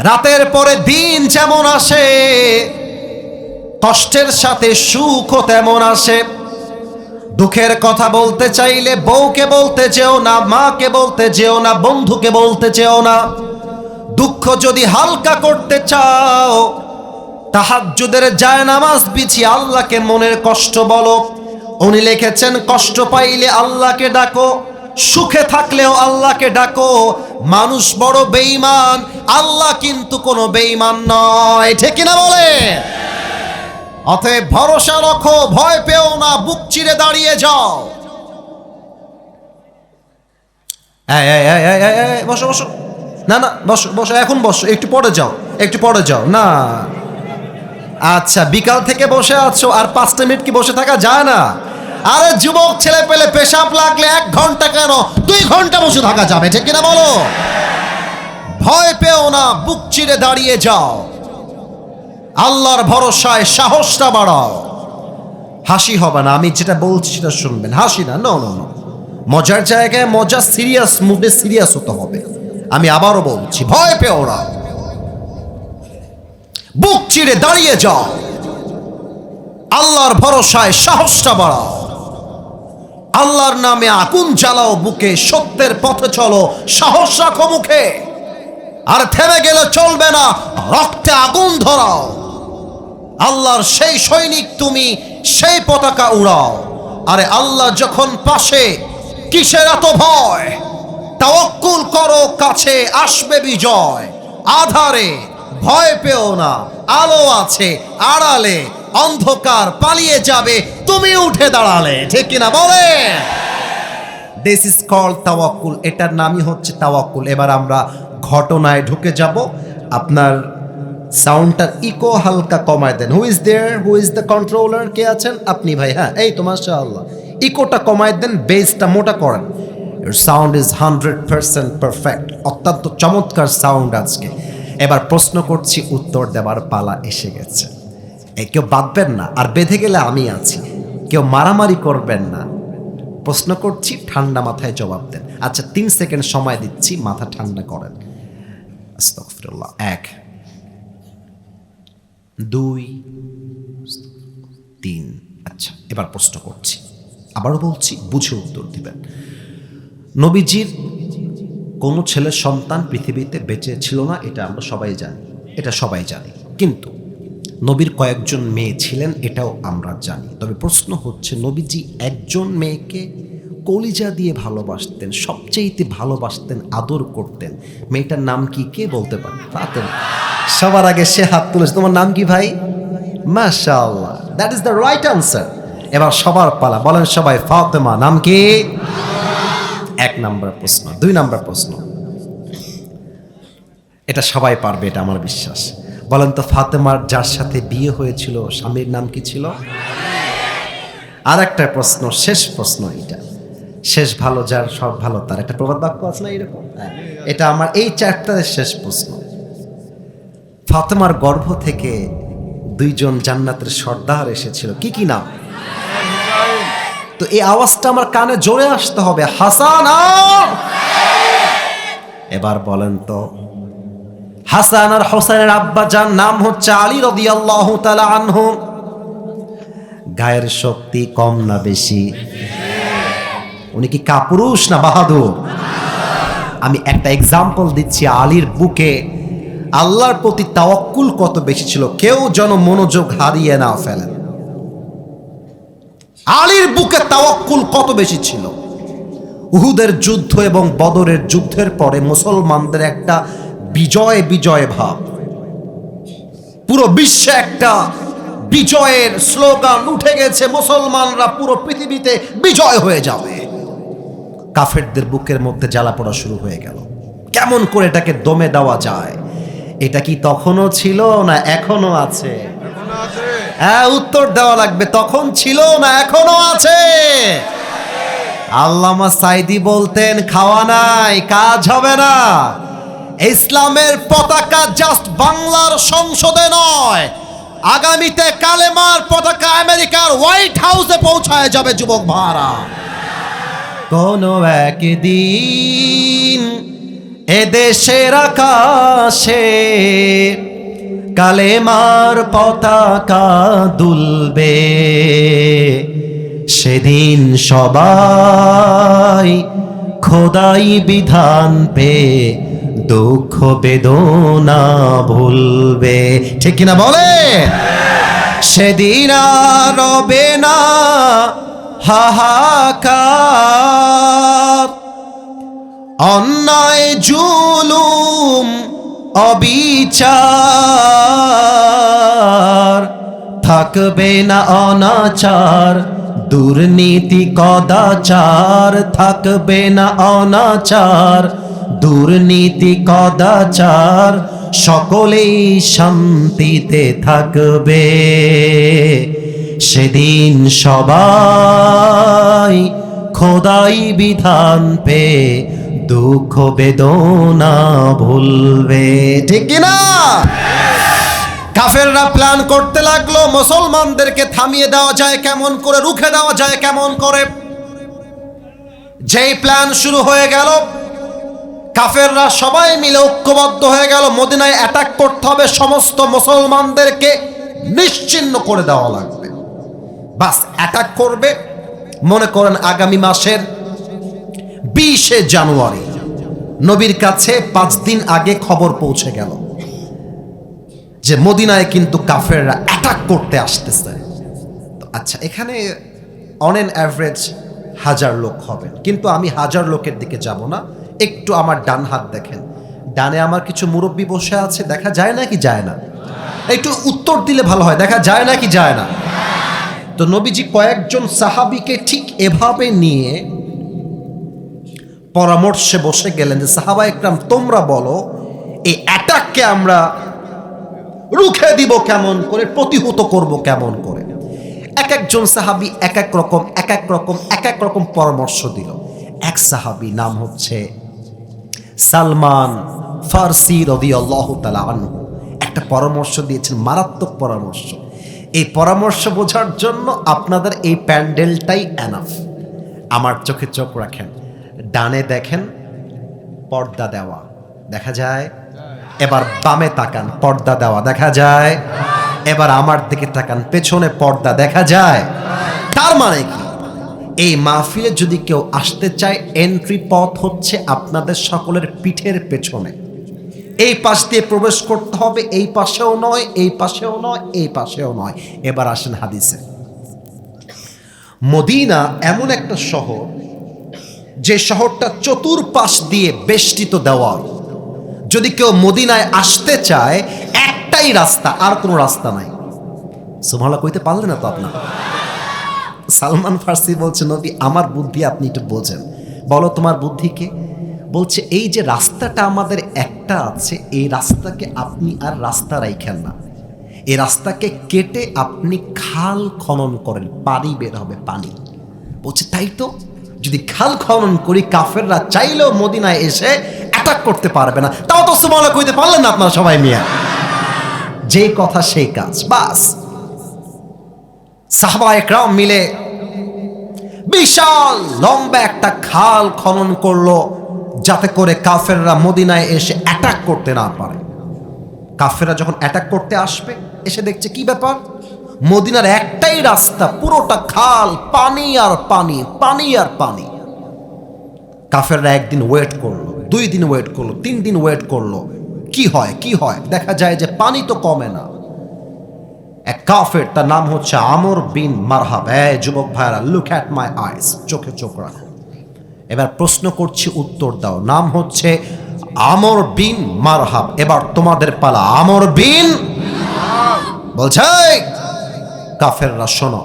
রাতের পরে দিন যেমন আসে, কষ্টের সাথে সুখও তেমন আসে। দুঃখের কথা বলতে চাইলে বউকে বলতে যেও না, মাকে বলতে যেও না, বন্ধুকে বলতে যেও না। দুঃখ যদি হালকা করতে চাও, তাহাজ্জুদের জায়নামাজ বিছিয়ে আল্লাহকে মনের কষ্ট বলো। উনি লিখেছেন, কষ্ট পাইলে আল্লাহকে ডাকো, সুখে থাকলেও আল্লাহকে ডাকো। মানুষ বড় বেঈমান, আল্লাহ কিন্তু কোনো বেঈমান নয়। ঠিক কিনা বলে? অতএব ভরসা রাখো, ভয় পেও না, বুক চিরে দাঁড়িয়ে যাও। বসো বসো, না না বসো বসো, এখন বসো, একটু পরে যাও, একটু পরে যাও না। আচ্ছা, বিকাল থেকে বসে আছো, আর 5টা মিনিট কি বসে থাকা যায় না? আরে যুবক ছেলে পেলে পেশাব লাগলে 1 ঘন্টা কেন 2 ঘন্টা বসে থাকা যাবে, ঠিক কিনা বলো? ভয় পেও না, বুক চিরে দাঁড়িয়ে যাও, আল্লাহর ভরসায় সাহসটা বাড়াও। হাসি হবে না, আমি যেটা বলছি সেটা শুনবেন, হাসি না, নো নো নো। মজার জায়গায় মজা, সিরিয়াস মুডে সিরিয়াস হতে হবে। আমি আবারও বলছি, ভয় পেও না, বুক চিরে দাঁড়িয়ে যাও, আল্লাহর ভরসায় সাহসটা বাড়াও, আল্লাহর নামে আগুন জ্বালাও বুকে, সত্যের পথে চলো, সাহস রাখো মুখে। আর থেমে গেলে চলবে না, রক্তে আগুন ধরাও। আল্লাহর সেই সৈনিক তুমি, সেই পতাকা উড়াও। আরে আল্লাহ যখন পাশে, কিসের এত ভয়? তাওয়াক্কুল করো, কাছে আসবে বিজয়। আধারে ভয় পেও না, আলো আছে আড়ালে, অন্ধকার পালিয়ে যাবে তুমি উঠে দাঁড়ালে, ঠিক কিনা বলে? দিস ইজ কল্ড তাওয়াক্কুল, এটার নামই হচ্ছে তাওয়াক্কুল। এবার আমরা ঘটনায় ঢুকে যাব। আপনার সাউন্ডটার ইকো হালকা কমায় দেন। Who is there, who is the controller? কে আছেন? আপনি ভাই। হ্যাঁ, এই তো মাশাআল্লাহ। ইকোটা কমায় দেন, বেসটা মোটা করেন। ইউর সাউন্ড ইজ 100% পারফেক্ট, অত্যন্ত চমৎকার সাউন্ড আজকে। এবার প্রশ্ন করছি, উত্তর দেওয়ার পালা এসে গেছে। কেউ বাঁধবেন না, আর বেঁধে গেলে আমি আছি। কেউ মারামারি করবেন না। প্রশ্ন করছি, ঠান্ডা মাথায় জবাব দেন। আচ্ছা, 3 সেকেন্ড সময় দিচ্ছি, মাথা ঠান্ডা করেন। আস্তাগফিরুল্লাহ। 1 2 3। আচ্ছা, এবার প্রশ্ন করছি, আবারও বলছি, বুঝে উত্তর দিবেন। নবীজির কোনো ছেলে সন্তান পৃথিবীতে বেঁচে ছিল না, এটা আমরা সবাই জানি, এটা সবাই জানি। কিন্তু নবীর কয়েকজন মেয়ে ছিলেন, এটাও আমরা জানি। তবে প্রশ্ন হচ্ছে, নবীজি একজন মেয়েকে কলিজা দিয়ে ভালোবাসতেন, সবচেয়ে ভালোবাসতেন, আদর করতেন। মেয়েটার নাম কি, কে বলতে পারে? ফাতেমা। সবার আগে সে হাত তুলেছে। তোমার নাম কি ভাই? মাশাআল্লাহ, that is the right answer. এবার সবার পালা, বলেন সবাই, ফাতেমা। নাম কি? 1 নম্বর প্রশ্ন। 2 নম্বর প্রশ্ন, এটা সবাই পারবে, এটা আমার বিশ্বাস। বলেন তো, ফাতেমার যার সাথে বিয়ে হয়েছিল স্বামীর নাম কি ছিল? আর একটা প্রশ্ন, শেষ প্রশ্ন, এটা শেষ ভালো যার সব ভালো তার, একটা প্রবাদ বাক্য আছে না এরকম? এটা আমার এই চ্যাপ্টারের শেষ প্রশ্ন। ফাতেমার গর্ভ থেকে 2 জন জান্নাতের সর্দার এসেছিল, কি কি নাম? তো এই আওয়াজটা আমার কানে জোরে আসতে হবে, হাসান আর। এবার বলেন তো, হাসান আর হোসেনের আব্বা যার নাম হচ্ছে আলী রাদিয়াল্লাহু তাআলা আনহু, গায়ের শক্তি কম না বেশি? উনি কি কাপুরুষ না বাহাদুর? আমি একটা এক্সাম্পল দিচ্ছি, আলীর বুকে আল্লাহর প্রতি তাওয়াক্কুল কত বেশি ছিল, কেউ যেন মনোযোগ হারিয়ে না ফেলেন। আলীর বুকে তাওয়াক্কুল কত বেশি ছিল। উহুদের যুদ্ধ এবং বদরের যুদ্ধের পরে মুসলমানদের একটা বিজয় বিজয় ভাব, পুরো বিশ্বে একটা বিজয়ের স্লোগান উঠে গেছে, মুসলমানরা পুরো পৃথিবীতে বিজয় হয়ে যাবে। কাফেরদের বুকের মধ্যে জ্বালা পোড়া শুরু হয়ে গেল, কেমন করে এটাকে দমে দেওয়া যায়। এটা কি তখনও ছিল না এখনো আছে? হ্যাঁ, উত্তর দেওয়া লাগবে, তখন ছিল না এখনো আছে। আল্লামা সাইদি বলতেন, খাওয়া নাই কাজ হবে না। ইসলামের পতাকা জাস্ট বাংলার সংসদে নয়, আগামীতে কালেমার পতাকা আমেরিকার হোয়াইট হাউসে পৌঁছায় যাবে যুবক ভাইরা। কোনো একদিন এদেশের আকাশে কালেমার পতাকা দুলবে, সেদিন সবাই খোদাই বিধান পে দুঃখ বেদনা ভুলবে, ঠিক কিনা বলে? সেদিন আর রবে না হাহাকার, অন্যায় জুলুম অবিচার, থাকবে না অনাচার দুর্নীতি কদাচার, থাকবে না অনাচার দুর্নীতি কদাচার, সকলেই শান্তিতে থাকবে, সেদিন সবাই খোদাই বিধান পে দুঃখ বেদনা ভুলবে, ঠিক কিনা? কাফেররা প্ল্যান করতে লাগলো মুসলমানদেরকে থামিয়ে দেওয়া যায় কেমন করে, রুখে দেওয়া যায় কেমন করে। যেই প্ল্যান শুরু হয়ে গেল, কাফেররা সবাই মিলে ঐক্যবদ্ধ হয়ে গেল, মদিনায় অ্যাটাক করতে হবে, সমস্ত মুসলমানদেরকে নিশ্চিহ্ন করে দেওয়া লাগবে। বাস অ্যাটাক করবে। মনে করেন আগামী মাসের 20 জানুয়ারি নবীর কাছে 5 দিন আগে খবর পৌঁছে গেল যে মদিনায় কিন্তু কাফেররা অ্যাটাক করতে আসতেছে। তো আচ্ছা, এখানে অন এন অ্যাভারেজ 1000 লোক হবেন, কিন্তু আমি 1000 লোকের দিকে যাব না। একটু আমার ডান হাত দেখেন, ডানে আমার কিছু মুরব্বী বসে আছে, দেখা যায় না কি যায় না? একটু উত্তর দিলে ভালো হয়, দেখা যায় না কি যায় না? তো নবীজি কয়েকজন সাহাবীকে ঠিক এভাবে নিয়ে পরামর্শে বসে গেলেন যে সাহাবা একরাম তোমরা বলো এই অ্যাটাককে আমরা রুখে দিব কেমন করে, প্রতিহত করব কেমন করে। এক একজন সাহাবী এক এক রকম পরামর্শ দিল। এক সাহাবী নাম হচ্ছে সালমান ফারসি রাদিয়াল্লাহু তাআলা আনহু, একটা পরামর্শ দিয়েছেন, মারাত্মক পরামর্শ। এই পরামর্শ বোঝার জন্য আপনাদের এই প্যান্ডেলটাই এনাফ। আমার চোখে চোখ রাখেন, ডানে দেখেন পর্দা দেওয়া দেখা যায়, এবার বামে তাকান পর্দা দেওয়া দেখা যায়, এবার আমার দিকে তাকান পেছনে পর্দা দেখা যায়। তার মানে কি, এই মাহফিলে যদি কেউ আসতে চায় এন্ট্রি পথ হচ্ছে আপনাদের সকলের পিঠের পেছনে। এই পাশ দিয়ে প্রবেশ করতে হবে, এই পাশেও নয়, এই পাশেও নয়, এই পাশেও নয়। এবার আসেন হাদিসে। মদিনা এমন একটা শহর যে শহরটা চতুর্পাশ দিয়ে বেষ্টিত দেওয়াল। যদি কেউ মদিনায় আসতে চায় একটাই রাস্তা, আর কোনো রাস্তা নাই। সুবহানাল্লাহ কইতে পারলেন না তো আপনার? সালমান ফারসি বলছে নবী আমার বুদ্ধি আপনি একটু বোঝেন, বলো তোমার বুদ্ধিকে। বলছে এই যে রাস্তাটা আমাদের একটা আছে, এই রাস্তাকে আপনি আর রাস্তা রাইখেন না, এই রাস্তাকে কেটে আপনি খাল খনন করেন, পানি বের হবে পানি। বলছে তাই তো, যদি খাল খনন করি কাফেররা চাইলেও মদিনায় এসে অ্যাটাক করতে পারবে না। তাও তো সুবহানাল্লাহ কইতে পারলেন না আপনারা সবাই মিয়া? যে কথা সেই কাজ। বাস সাহাবা একরাম মিলে বিশাল লম্বা একটা খাল খনন করলো যাতে করে কাফেররা মদিনায় এসে অ্যাটাক করতে না পারে। কাফেররা যখন অ্যাটাক করতে আসবে, এসে দেখছে কি ব্যাপার, মদিনার একটাই রাস্তা, পুরোটা খাল, পানি আর পানি, পানি আর পানি। কাফেররা একদিন ওয়েট করলো, 2 দিন ওয়েট করলো, 3 দিন ওয়েট করলো, কি হয় কি হয়, দেখা যায় যে পানি তো কমে না। এক কাফের, তার নাম হচ্ছে আমর বিন মারহাব। যুবক ভাইরা, লুক অ্যাট মাই আইস, চোখে চোখ রাখো। এবার প্রশ্ন করছি, উত্তর দাও। নাম হচ্ছে আমর বিন মারহাব। এবার তোমাদের পালা। আমর বিন বলছে কাফেররা শোনো,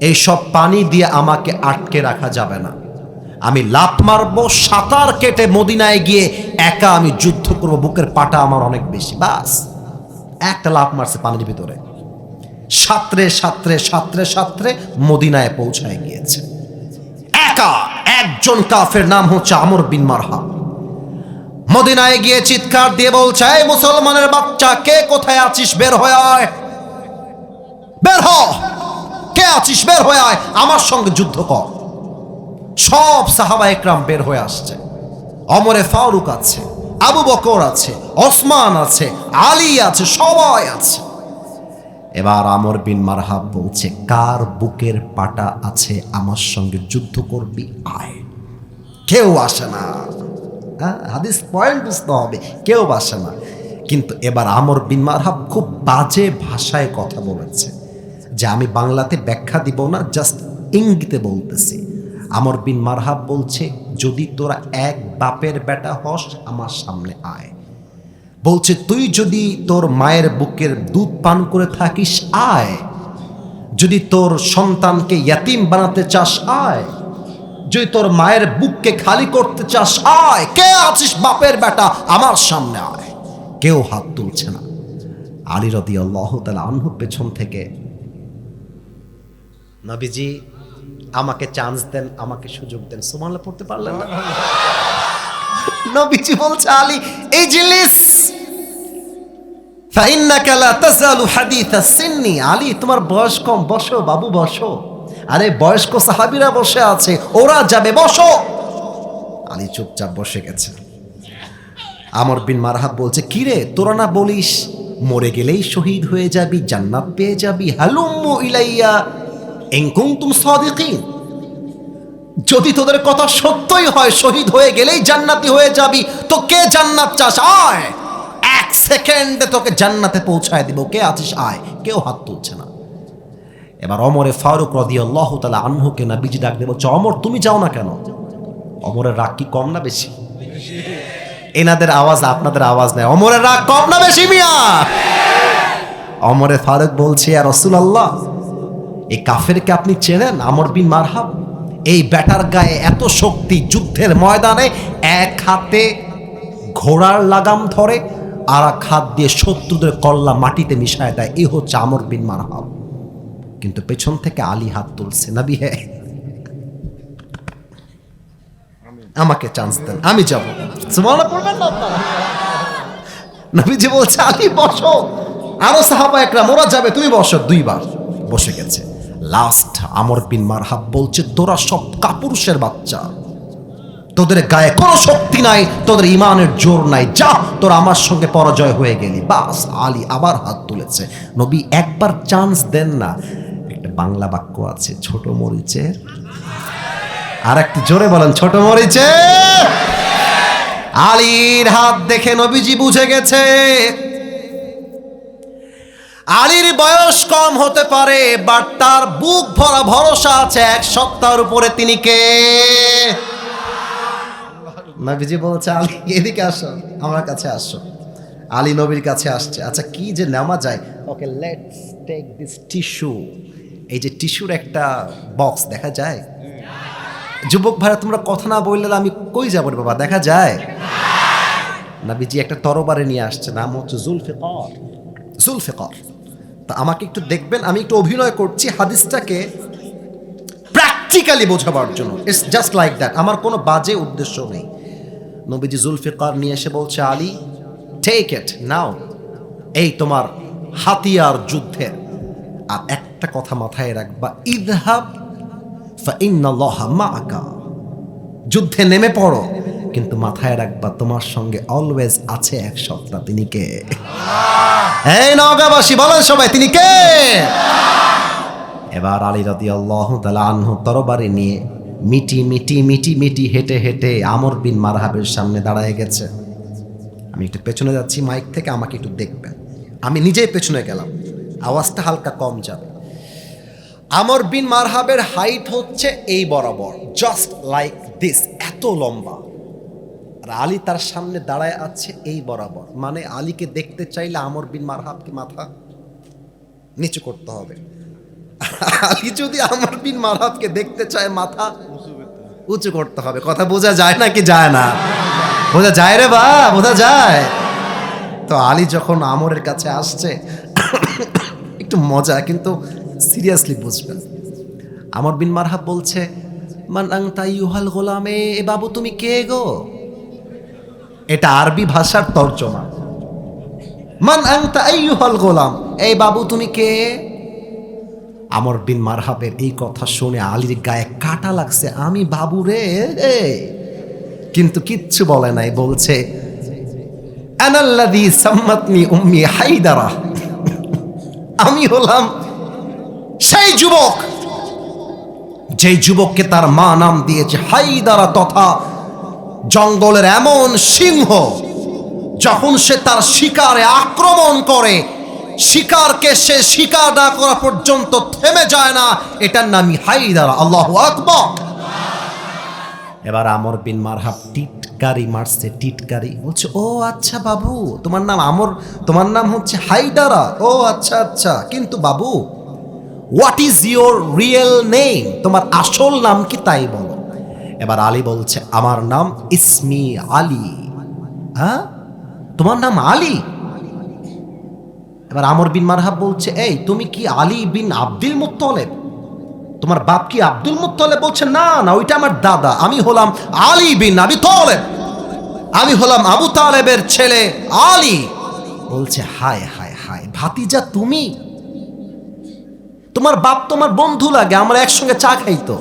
এইসব পানি দিয়ে আমাকে আটকে রাখা যাবে না। আমি লাফ মারবো, সাঁতার কেটে মদিনায় গিয়ে একা আমি যুদ্ধ করবো, বুকের পাটা আমার অনেক বেশি। বাস একটা লাফ মারছে পানির ভিতরে, সাঁতরে সাঁতরে সাঁতরে সাঁতরে মদিনায় পৌঁছায় গিয়েছে একা। একজন কাফের নাম হচ্ছে আমর বিন মারহাব। মদিনায় গিয়ে চিৎকার দিয়ে বলছে, এই মুসলমানের বাচ্চা, কে কোথায় আছিস, বের হয়ে আয়, বের হ, কে আছিস বের হয়ে আয়, আমার সঙ্গে যুদ্ধ কর। সব সাহাবা একরাম বের হয়ে আসছে। ওমরে ফারুক আছে, আবু বকর আছে, ওসমান আছে, আলী আছে, সবাই আছে। এবার আমর বিন মারহাব বলছে, কার বুকের পাটা আছে আমার সঙ্গে যুদ্ধ করবি, আয়। কেউ আসে না। হাদিস পয়েন্ট বুঝতে হবে, কেউ আসে না। কিন্তু এবার আমর বিন মারহাব খুব বাজে ভাষায় কথা বলেছে, যে আমি বাংলাতে ব্যাখ্যা দিব না, জাস্ট ইঙ্গিতে বলতেছি। আমর বিন মারহাব বলছে, যদি তোরা এক বাপের বেটা হস আমার সামনে আয়। বলছে তুই যদি তোর মায়ের বুকের দুধ পান করে থাকিস আয়, যদি তোর সন্তানকে ইয়াতিম বানাতে চাস আয়, যদি তোর মায়ের বুককে খালি করতে চাস আয়, কে আছিস বাপের বেটা আমার সামনে আয়। কেউ হাত তুলছে না। আলী রাদিয়াল্লাহু তাআলা আনহু পেছন থেকে নবীজি আমাকে চান্স দেন, আমাকে সুযোগ দেন। সুবহানাল্লাহ পড়তে পারলেন না? নবীজি বলছে আলী ইজলিস ফাইন্নাকা লা তাযালু হাদিথা সিন্নি। আলী তোমার বয়স কম, বসো বাবু বসো। আরে বয়স্ক সাহাবীরা বসে আছে, ওরা যাবে, বসো। আলী চুপচাপ বসে গেছে। আমর বিন মারহাব বলছে কিরে তোরা না বলিস মরে গেলেই শহীদ হয়ে যাবি, জান্নাত পেয়ে যাবি? হালুম্মু ইলাইয়া ইন কুনতুম সাদিকিন। যদি তোদের কথা সত্যই হয় শহীদ হয়ে গেলেই জান্নাতি হয়ে যাবি, তো কে জান্নাত চাস? আয়, এক সেকেন্ডে তোকে জান্নাতে পৌঁছায় দিব। কে আছিস আয়। কেউ হাত তুলছে না। এবার ওমরে ফারুক রাদিয়াল্লাহু তাআলা আনহুকে নবীজি ডাক দিয়ে বলছে ওমর তুমি যাও না কেন? ওমরের রাগ কি কম না বেশি? এনাদের আওয়াজ আপনাদের আওয়াজ নেই। ওমরের রাগ কম না বেশি মিয়া? ওমরে ফারুক বলছে ইয়া রাসূলুল্লাহ, এই কাফেরকে আপনি চেনেন? আমর বিন মারহাব, এই ব্যাটার গায়ে এত শক্তি, যুদ্ধের ময়দানে এক হাতে ঘোড়ার লাগাম ধরে আর এক হাত দিয়ে শত্রুদের কল্লা মাটিতে মিশায় দেয়। এই হচ্ছে আমর বিন মারহাব। কিন্তু পেছন থেকে আলী হাত তুলছে, নবী হে আমাকে চান্স দেন, আমি যাব। সুবহানাল্লাহ পড়বেন না আপনারা? নবীজি বলছে আলী বসো, আরো সাহাবা একরাম ওরা যাবে, তুমি বসো। দুইবার বসে গেছে। লাস্ট আমর বিন মারহাব বলছে তোরা সব কাপুরুষের বাচ্চা, তোদের গায়ে কোনো শক্তি নাই, তোদের ইমানের জোর নাই, যা তোরা আমার সঙ্গে পরাজয় হয়ে গেলি। বাস আলী আবার হাত তুলেছে। নবী একবার চান্স দেন না। একটা বাংলা বাক্য আছে, ছোট মরিচের, আর একটু জোরে বলেন, ছোট মরিচের। আলীর হাত দেখে নবীজি বুঝে গেছে আলীর বয়স কম হতে পারে, বাট তার বুক ভরা ভরসা আছে এক সত্তার উপরে। তিনি কে? নবীজি বলছে আলী এদিকে আসো, আমার কাছে আসো। আলী নবীর কাছে আসছে। আচ্ছা কি যে নেওয়া যায়? Okay let's take this tissue. এই যে টিস্যুর একটা বক্স দেখা যায়? যুবক ভাইরা তোমরা কথা না বললে আমি কই যাবো রে বাবা, দেখা যায়? নবীজি একটা তরবারি নিয়ে আসছে, নাম হচ্ছে জুলফিকার। জুলফিকার। তা আমাকে একটু দেখবেন, আমি একটু অভিনয় করছি হাদিসটাকে প্র্যাকটিক্যালি বোঝাবার জন্য। ইটস জাস্ট লাইক দ্যাট, আমার কোনো বাজে উদ্দেশ্য নেই। নবীজি জুলফিকার নিয়ে এসে বলছে আলী টেক ইট নাও, এই তোমার হাতিয়ার যুদ্ধের। আর একটা কথা মাথায় রাখবা, ইযহাব ফাইন্নাল্লাহা মাআকা। যুদ্ধে নেমে পড়ো, কিন্তু মাথায় রাখবা তোমার সঙ্গে অলওয়েজ আছে এক সত্তা। তিনি কে? এই নওগাঁবাসী বলেন সবাই, তিনি কে? এবার আলী রাদিয়াল্লাহু তাআলা আনহু তরবারি নিয়ে মিটি মিটি মিটি মিটি হেঁটে হেঁটে আমর বিন মারহাবের সামনে দাঁড়ায় গেছে। আমি একটু পেছনে যাচ্ছি মাইক থেকে, আমাকে একটু দেখবেন। আমি নিজেই পেছনে গেলাম, আওয়াজটা হালকা কম যাবে। আমর বিন মারহাবের হাইট হচ্ছে এই বরাবর, জাস্ট লাইক দিস, এত লম্বা। আর আলী তার সামনে দাঁড়ায় আছে এই বরাবর। মানে আলীকে দেখতে চাইলে আমর বিন মারহাবকে মাথা নিচু করতে হবে। আলী যদি আমর বিন মারহাবকে দেখতে চায় মাথা উঁচু করতে হবে। কথা বোঝা যায় নাকি যায় না? বোঝা যায় রে বা, বোঝা যায়। তো আলী যখন আমরের কাছে আসছে, একটু মজা কিন্তু সিরিয়াসলি বুঝবেন। আমর বিন মারহাব বলছে মান আনতা আইয়ুহাল গোলামে, এ বাবু তুমি কে গো? এটা আরবি ভাষার তর্জমা। মান আনতা আইয়ুহাল গোলাম, এই বাবু তুমি কে? আমর বিন মারহাবের এই কথা শুনে আলীর গায়ে কাটা লাগছে। আমি বাবু রে, কিন্তু কিচ্ছু বলে নাই। বলছে আনাল্লাযী সাম্মাতনি উম্মি হায়দারা, আমি হলাম সেই যুবক যেই যুবককে তার মা নাম দিয়েছে হায়দারা, তথা জঙ্গলের এমন সিংহ যখন সে তার শিকারে আক্রমণ করে, শিকারকে সে শিকার না করা পর্যন্ত থেমে যায় না, এটার নামই হায়দারা। আল্লাহু আকবার। এবার আমর বিন মারহাব টিটকারি মারছে, টিটকারি। বলছে ও আচ্ছা বাবু, তোমার নাম আমর, তোমার নাম হচ্ছে হায়দারা। ও আচ্ছা আচ্ছা, কিন্তু বাবু what is your real name? তোমার আসল নাম কি তাই বলো। এবার আলী বলছে আমার নাম ইসমি আলী। হ্যাঁ, তোমার নাম আলী? এবার আমর বিন মারহাব বলছে এই তুমি কি আলী বিন আব্দুল মুত্তালিব? তোমার বাপ কি আব্দুল মুত্তালিব? বলছে না না, ওইটা আমার দাদা, আমি হলাম আলী বিন আবি তালেব, আমি হলাম আবু তালেবের ছেলে আলী। বলছে হায় হায় হায়, ভাতিজা তুমি? তোমার বাপ তোমার বন্ধু লাগে, আমরা একসঙ্গে চা খাইতো,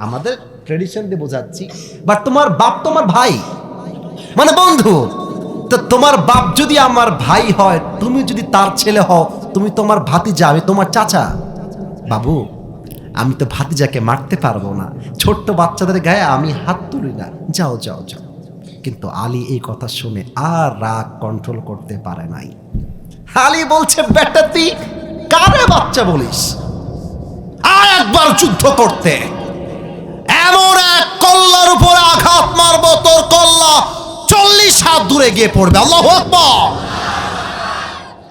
আমাদের ট্রেডিশন দিয়ে বোঝাচ্ছি, বাট তোমার বাপ তোমার ভাই, মানে বন্ধু। তো তোমার বাপ যদি আমার ভাই হয়, তুমি যদি তার ছেলে হও, তুমি তোমার ভাতিজা, আমি তোমার চাচা। বাবু, আমি তো ভাতিজাকে মারতে পারবো না, ছোট্ট বাচ্চাদের গায়ে আমি হাত তুলি না, যাও যাও যাও। কিন্তু আলী এই কথা শুনে আর রাগ কন্ট্রোল করতে পারে নাই। আলী বলছে, বেটা তুই কারে বাচ্চা বলিস? আর একবার যুদ্ধ করতে, এমন এক কল্লার উপরে আঘাত মারবো, তোর কল্লা 40 হাত দূরে গিয়ে পড়বে। আল্লাহু আকবার।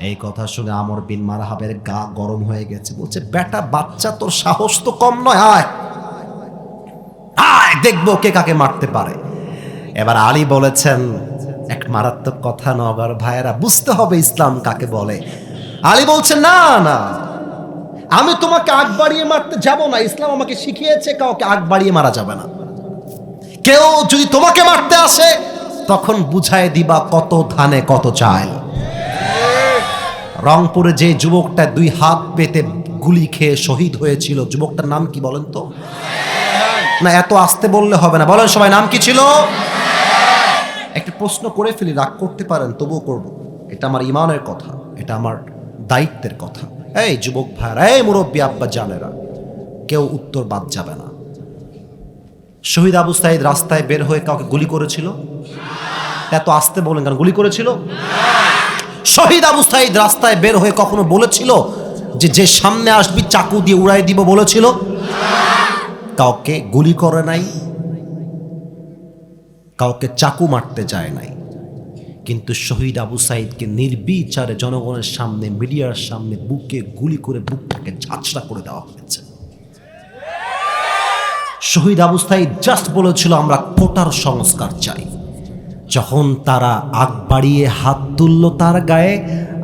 এই কথা শুনে আমর বিন মারহাবের গা গরম হয়ে গেছে। বলছে, বেটা বাচ্চা, তোর সাহস তো কম নয়, আয় আয় দেখবো কে কাকে মারতে পারে। এবার আলী বলেছেন এক মারাত্মক কথা, নগর ভাইয়েরা বুঝতে হবে ইসলাম কাকে বলে। আলী বলছে, না না, আমি তোমাকে আগ বাড়িয়ে মারতে যাব না, ইসলাম আমাকে শিখিয়েছে কাউকে আগ বাড়িয়ে মারা যাবে না। কেউ যদি তোমাকে মারতে আসে, তখন বুঝায় দিবা কত ধানে কত চাল। রংপুরে যে যুবকটা 2 হাত পেতে গুলি খেয়ে শহীদ হয়েছিল, যুবকটার নাম কি বলেন তো? না, এত আস্তে বললে হবে না, বলেন সবাই, নাম কি ছিল? একটা প্রশ্ন করে ফেলি, রাগ করতে পারেন, তবুও করব। এটা আমার ইমানের কথা, এটা আমার দায়িত্বের কথা। এই যুবক ভাইরা, এই মুরব্বী আব্বা জানেরা, কেউ উত্তর বাদ যাবে না। শহীদ আবু সাঈদ রাস্তায় বের হয়ে কাউকে গুলি করেছিল? এত আস্তে বলেন কারণ গুলি করেছিল? শহীদ আবু সাঈদ রাস্তায় বের হয়ে কখনো বলেছিল যে সামনে আসবি চাকু দিয়ে উড়াই দিব বলেছিল? কাউকে গুলি করে নাই, কাউকে চাকু মারতে যায় নাই, কিন্তু শহীদ আবু সাঈদকে নির্বিচারে জনগণের সামনে, মিডিয়ার সামনে বুকে গুলি করে বুকটাকে ঝাঁচড়া করে দেওয়া হয়েছে। শহীদ আবু সাঈদ জাস্ট বলেছিল, আমরা কোটার সংস্কার চাই। যখন তারা আগ বাড়িয়ে হাত তুলল তার গায়ে,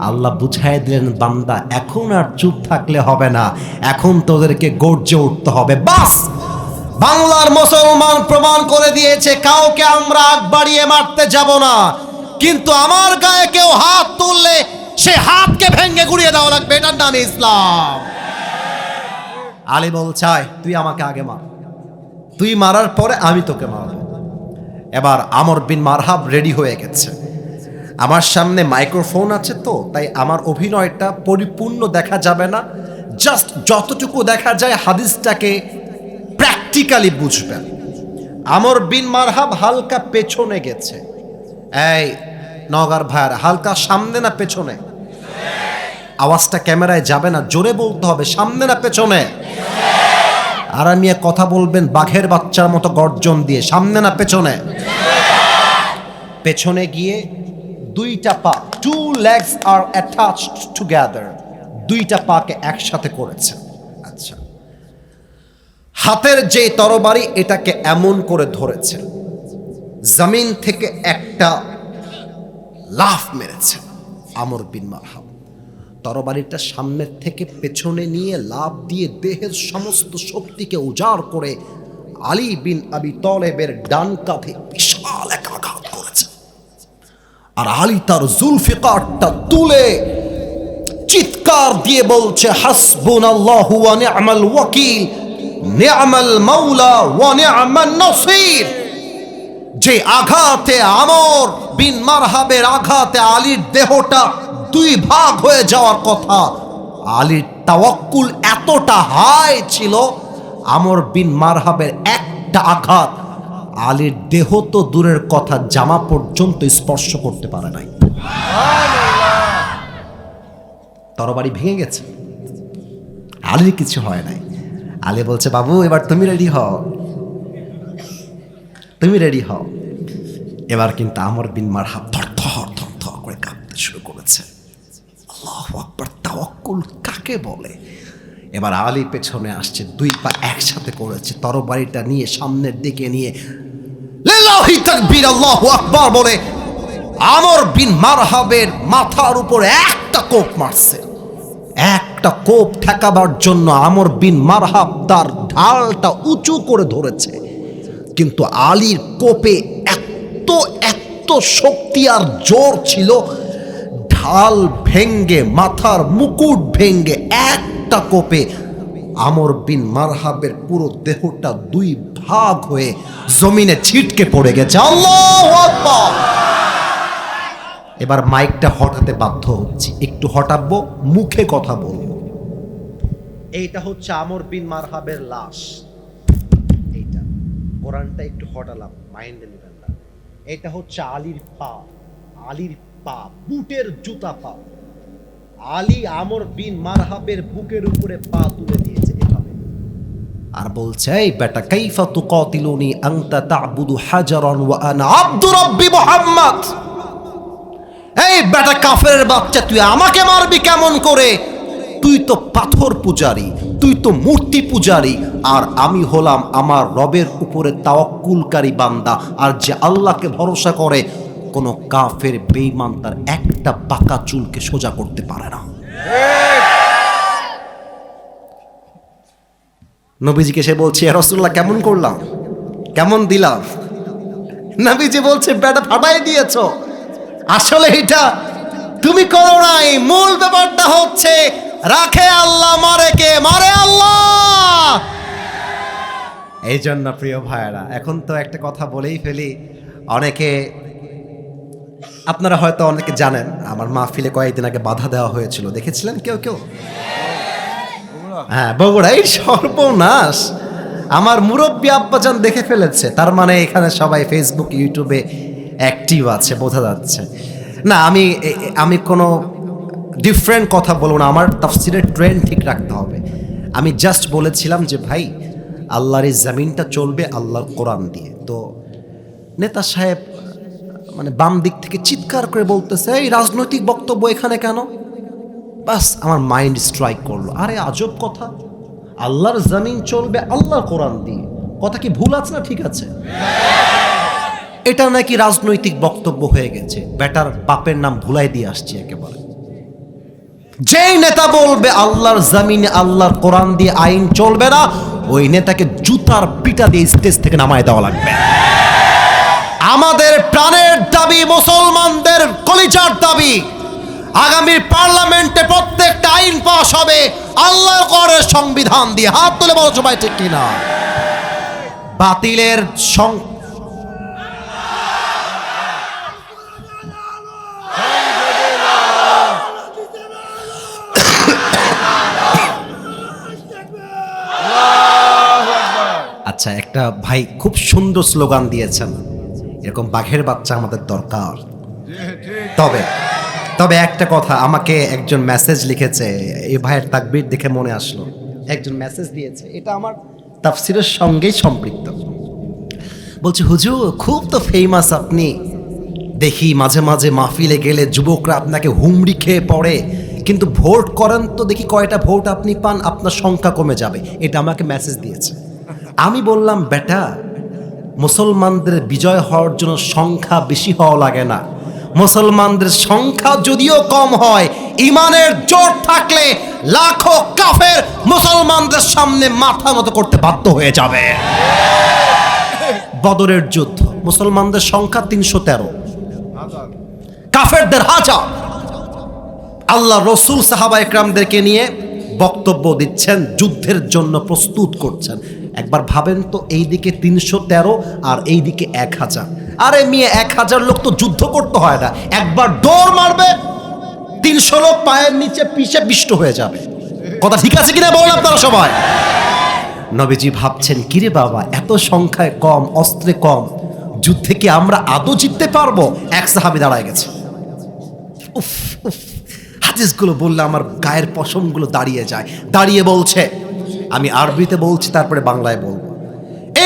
আল্লাহ বুঝাই দিলেন, বান্দা এখন আর চুপ থাকলে হবে না, এখন তোদেরকে গর্জে উঠতে হবে। বাস, বাংলার মুসলমান প্রমাণ করে দিয়েছে, কাউকে আমরা আগ বাড়িয়ে মারতে যাব না, কিন্তু আমার গায়ে কেউ হাত তুললে সে হাতকে ভেঙে গুড়িয়ে দেওয়া লাগবে, এটার নাম ইসলাম। আলী বলছে, তুই আমাকে আগে মার, তুই মারার পরে আমি তোকে মারব। এবার আমর বিন মারহাব রেডি হয়ে গেছে। আমার সামনে মাইক্রোফোন আছে, তো তাই আমার অভিনয়টা পরিপূর্ণ দেখা যাবে না, জাস্ট যতটুকু দেখা যায় হাদিসটাকে প্র্যাকটিক্যালি বুঝবেন। আমর বিন মারহাব হালকা পেছনে গেছে। এই নগর ভাইয়ার, হালকা সামনে না পেছনে? আওয়াজটা ক্যামেরায় যাবে না, জোরে বলতে হবে, সামনে না পেছনে? আর আমি কথা বলবেন বাঘের বাচ্চার মতো গর্জন দিয়ে, সামনে না পেছনে? পেছনে গিয়ে 2টা পা, 2 legs are attached together, 2টা পাকে একসাথে করেছে। আচ্ছা, হাতের যে তরবারি এটাকে এমন করে ধরেছে, জমিন থেকে একটা লাফ মেরেছে আমর বিন মারহাব। তরবারিটা সামনের থেকে পেছনে নিয়ে লাফ দিয়ে দেহের সমস্ত শক্তিকে উজাড় করে আলী বিন আবি তালেবের ডান কাঁধে বিশাল এক আঘাত করেছে। আর আলী তার জুলফিকারটা তুলে চিৎকার দিয়ে বলছে, হাসবুনাল্লাহু ওয়া নি'মাল ওয়াকিল, নি'মাল মাওলা ওয়া নি'মান নাসির। যে আঘাতে, আমর বিন মারহাবের আঘাতে আলীর দেহটা 2 ভাগ হয়ে যাওয়ার কথা, আলীর তাওয়াক্কুল এতটা হাই ছিল, আমর বিন মারহাবের একটা আঘাত আলীর দেহ তো দূরের কথা, জামা পর্যন্ত স্পর্শ করতে পারে নাই। তরবারি ভেঙে গেছে, আলীর কিছু হয় নাই। আলী বলছে, বাবু এবার তুমি রেডি হও, তুমি রেডি হও। এবার কিন্তু আমর বিন মারহাব থরথর থরথর করে কাঁপতে শুরু করেছে। আল্লাহু আকবার, তাওয়াক্কুল কাকে বলে? এবার আলী পেছনে আসছে, 2 পা একসাথে করেছে, তরবারিটা নিয়ে সামনের দিকে নিয়ে লিল্লাহি তাকবীর, আল্লাহু আকবার বলে আমর বিন মারহাবের মাথার উপর একটা কোপ মারছে, একটা কোপ ঠেকাবার জন্য আমর বিন মারহাব তার ঢালটা উঁচু করে ধরেছে, কিন্তু আলীর কোপে এত এত শক্তি আর জোর ছিল, ঢাল ভেঙ্গে মাথার মুকুট ভেঙ্গে একটা কোপে আমর বিন মারহাবের পুরো দেহটা দুই ভাগ হয়ে জমিনে ছিটকে পড়ে গেছে। আল্লাহু আকবার। এবার মাইকটা হটাতে বাধ্য হচ্ছি, একটু হটাবো, মুখে কথা বলবো। এইটা হচ্ছে আমর বিন মারহাবের লাশ, এইটা কোরআনটা একটু হটালাম, মাইন্ডে নেবেন না। এটা হচ্ছে আলীর পা, আলীর পা, বুটের জুতা পা। আলী আমর বিন মারহাবের বুকের উপরে পা তুলে দিয়েছে এভাবে, আর বলছে, এই বেটা কাইফা তুকাতিলুনি আনতা তা'বুদু হাজারান ওয়া আনা আব্দু রাব্বি মুহাম্মদ। এই বেটা কাফেরের বাচ্চা, তুই আমাকে মারবি কেমন করে? তুই তো পাথর পূজারী, তুই তো মূর্তি পূজারী, আর আমি হলাম আমার রবের উপরে তাওয়াক্কুলকারী বান্দা। আর যে আল্লাহকে ভরসা করে, কোন কাফের বেঈমান তার একটা পাকা চুলকে সোজা করতে পারে না। নবীজিকে সে বলছে, ইয়া রাসূলুল্লাহ কেমন করলাম, কেমন দিলাম? নবীজি বলছে, বেটা ফাটাই দিয়েছো। আসলে এটা তুমি করো নাই, মূল ব্যাপারটা হচ্ছে রাখে আল্লাহ, মারে কে? মারে আল্লাহ। এই জন্য প্রিয় ভাইয়েরা, এখন তো একটা কথা বলেই ফেলি। অনেকে, আপনারা হয়তো অনেকে জানেন, আমার মাহফিলে কয়েকদিন আগে বাধা দেওয়া হয়েছিল, দেখেছিলেন কেউ কেউ? হ্যাঁ, বগুড়াই। সর্বনাশ, আমার মুরব্বী আব্বাজান দেখে ফেলেছে। তার মানে এখানে সবাই ফেসবুক ইউটিউবে অ্যাক্টিভ আছে, বোঝা যাচ্ছে। না, আমি কোনো ডিফারেন্ট কথা বলবো না, আমার তাফসিরের ট্রেন্ড ঠিক রাখতে হবে। আমি জাস্ট বলেছিলাম যে ভাই, আল্লাহর এই জমিনটা চলবে আল্লাহর কোরআন দিয়ে। তো নেতা সাহেব মানে বাম দিক থেকে চিৎকার করে বলতেছে, এই রাজনৈতিক বক্তব্য এখানে কেন? বাস আমার মাইন্ড স্ট্রাইক করলো, আরে আজব কথা, আল্লাহর জমিন চলবে আল্লাহর কোরআন দিয়ে, কথা কি ভুল আছে না ঠিক আছে? এটা নাকি রাজনৈতিক বক্তব্য হয়ে গেছে। বেটার বাপের নাম ভুলাই দিয়ে আসছি একেবারে। যেই নেতা বলবে আল্লাহর জমিনে আল্লাহর কোরআন দিয়ে আইন চলবে না, ওই নেতাকে জুতার পিটা দিয়ে স্টেজ থেকে নামায় দেওয়া লাগবে। আমাদের প্রাণের দাবি, মুসলমানদের কলিজার দাবি, আগামী পার্লামেন্টে প্রত্যেকটা আইন পাস হবে আল্লাহর কোরআনের সংবিধান দিয়ে। হাত তুলে বলো সবাই ঠিক কিনা? বাতিলের আচ্ছা, একটা ভাই খুব সুন্দর স্লোগান দিয়েছেন, এরকম বাঘের বাচ্চা আমাদের দরকার। তবে একটা কথা, আমাকে একজন মেসেজ লিখেছে, এই ভাইয়ের তাকবীর দেখে মনে আসলো, একজন মেসেজ দিয়েছে, এটা আমার তাফসিরের সঙ্গেই সম্পৃক্ত। বলছে, হুজুর খুব তো ফেমাস আপনি, দেখি মাঝে মাঝে মাহফিলে গেলে যুবকরা আপনাকে হুমড়ি খেয়ে পড়ে, কিন্তু ভোট করেন তো দেখি কয়টা ভোট আপনি পান, আপনার সংখ্যা কমে যাবে। এটা আমাকে মেসেজ দিয়েছে। আমি বললাম, বেটা, মুসলমানদের বিজয় হওয়ার জন্য সংখ্যা বেশি হওয়া লাগে না। মুসলমানদের সংখ্যা যদিও কম হয়, ইমানের জোর থাকলে লাখো কাফের মুসলমানদের সামনে মাথা নত করতে বাধ্য হয়ে যাবে। বদরের যুদ্ধ, মুসলমানদের সংখ্যা 313, কাফেরদের 1000। আল্লাহ রসুল সাহাবা একরামদেরকে নিয়ে বক্তব্য দিচ্ছেন, যুদ্ধের জন্য প্রস্তুত করছেন। একবার ভাবেন তো, এইদিকে 313 আর এইদিকে 1000। আরে মেয়ে, 1000 লোক তো যুদ্ধ করতে হয় না, একবার দৌড় মারবে 300 লোক পায়ের নিচে পিষে বিষ্ট হয়ে যাবে। কথা ঠিক আছে কিনা বলেন আপনারা সবাই? নবীজি ভাবছেন, কিরে বাবা, এত সংখ্যায় কম, অস্ত্রে কম, যুদ্ধে কি আমরা আদৌ জিততে পারবো? এক সাহাবী দাঁড়ায় গেছে। উফ উফ, হাদিসগুলো বললে আমার গায়ের পশমগুলো দাঁড়িয়ে যায়। দাঁড়িয়ে বলছে, আমি আরবিতে বলছি, তারপরে বাংলায় বলবো,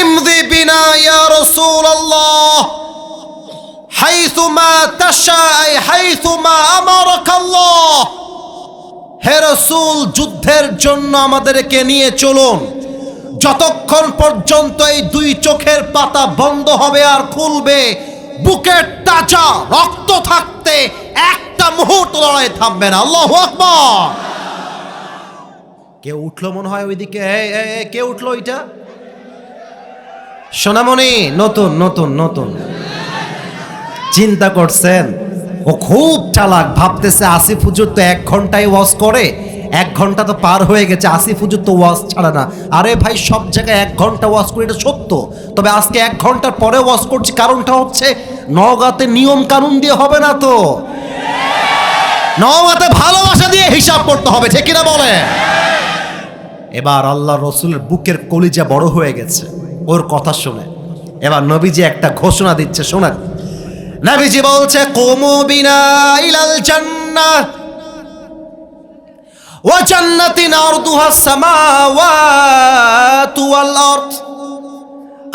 ইমদি বিনা ইয়া রাসূলুল্লাহ হাইসুমা তাশাই হাইসুমা আমারাকাল্লাহ। হে রাসূল, যুদ্ধের জন্য আমাদেরকে নিয়ে চলুন, যতক্ষণ পর্যন্ত এই দুই চোখের পাতা বন্ধ হবে আর খুলবে, বুকের তাজা রক্ত থাকতে একটা মুহূর্ত লড়াই থামবে না। আল্লাহু আকবার। কেউ উঠলো মনে হয় ওইদিকে, কে উঠলো ওইটা? সোনামণি, নতুন নতুন নতুন চিন্তা করছেন? ও খুব চালাক, ভাবতেছে আসিফ হুজুর তো 1 ঘন্টায় ওয়াজ করে, 1 ঘন্টা তো পার হয়ে গেছে, আসিফ হুজুর তো ওয়াজ ছাড়ে না। আরে ভাই, সব জায়গায় 1 ঘন্টা ওয়াজ করে, এটা সত্য। তবে আজকে 1 ঘন্টার পরে ওয়াজ করছি, কারণটা হচ্ছে নওগাঁতে নিয়ম কানুন দিয়ে হবে না তো, নওগাঁতে ভালোবাসা দিয়ে হিসাব করতে হবে, ঠিক কিনা বলে? এবার আল্লাহ রসুলের বুকের কলিজা বড় হয়ে গেছে ওর কথা শুনে। এবার নবীজি একটা ঘোষণা দিচ্ছে, শোনেন। নবীজি বলছে, কুমু বিনা ইলাল জান্নাহ ওয়া জান্নাতিন আরদুহা সামাওয়াতু ওয়াল আরদ।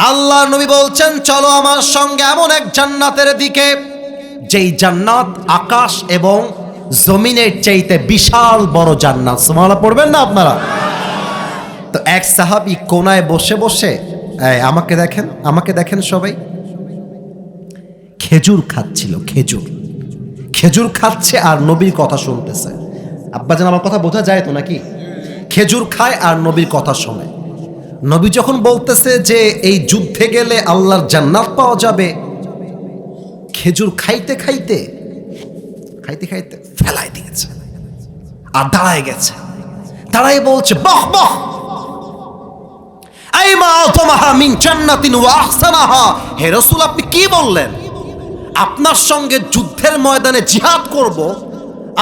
আল্লাহ নবী বলছেন, চলো আমার সঙ্গে এমন এক জান্নাতের দিকে যেই জান্নাত আকাশ এবং জমিনের চাইতে বিশাল বড় জান্নাত। সুবহানাল্লাহ পড়বেন না আপনারা? তো এক সাহাবী কোনায় বসে বসে, আমাকে দেখেন, আমাকে দেখেন সবাই, খেজুর খাচ্ছিল, খেজুর খাচ্ছে আর নবীর কথা শুনতেছে। আব্বাজান, আমার কথা বোঝা যায় তো নাকি? খেজুর খায় আর নবীর কথা শোনে। নবী যখন বলতেছে যে এই যুদ্ধে গেলে আল্লাহর জান্নাত পাওয়া যাবে, খেজুর খাইতে খাইতে ফেলাই দিয়েছে আর দাঁড়ায় গেছে। দাঁড়াই বলছে, বাহ বাহ, হে রাসূল, আপনি কি বললেন? আপনার সঙ্গে যুদ্ধের ময়দানে জিহাদ করব,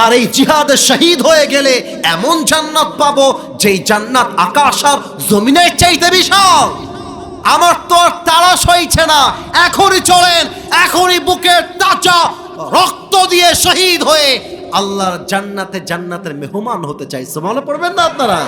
আর এই জিহাদে শহীদ হয়ে গেলে এমন জান্নাত পাবো যেই জান্নাত আকাশ আর জমিনের চাইতে বিশাল। আমার তো আর তাড়া সইছে না, এখনই চলেন, এখনই বুকের তাজা রক্ত দিয়ে শহীদ হয়ে আল্লাহর জান্নাতের মেহমান হতে চাই। সুবহানাল্লাহ পড়বেন না আপনারা?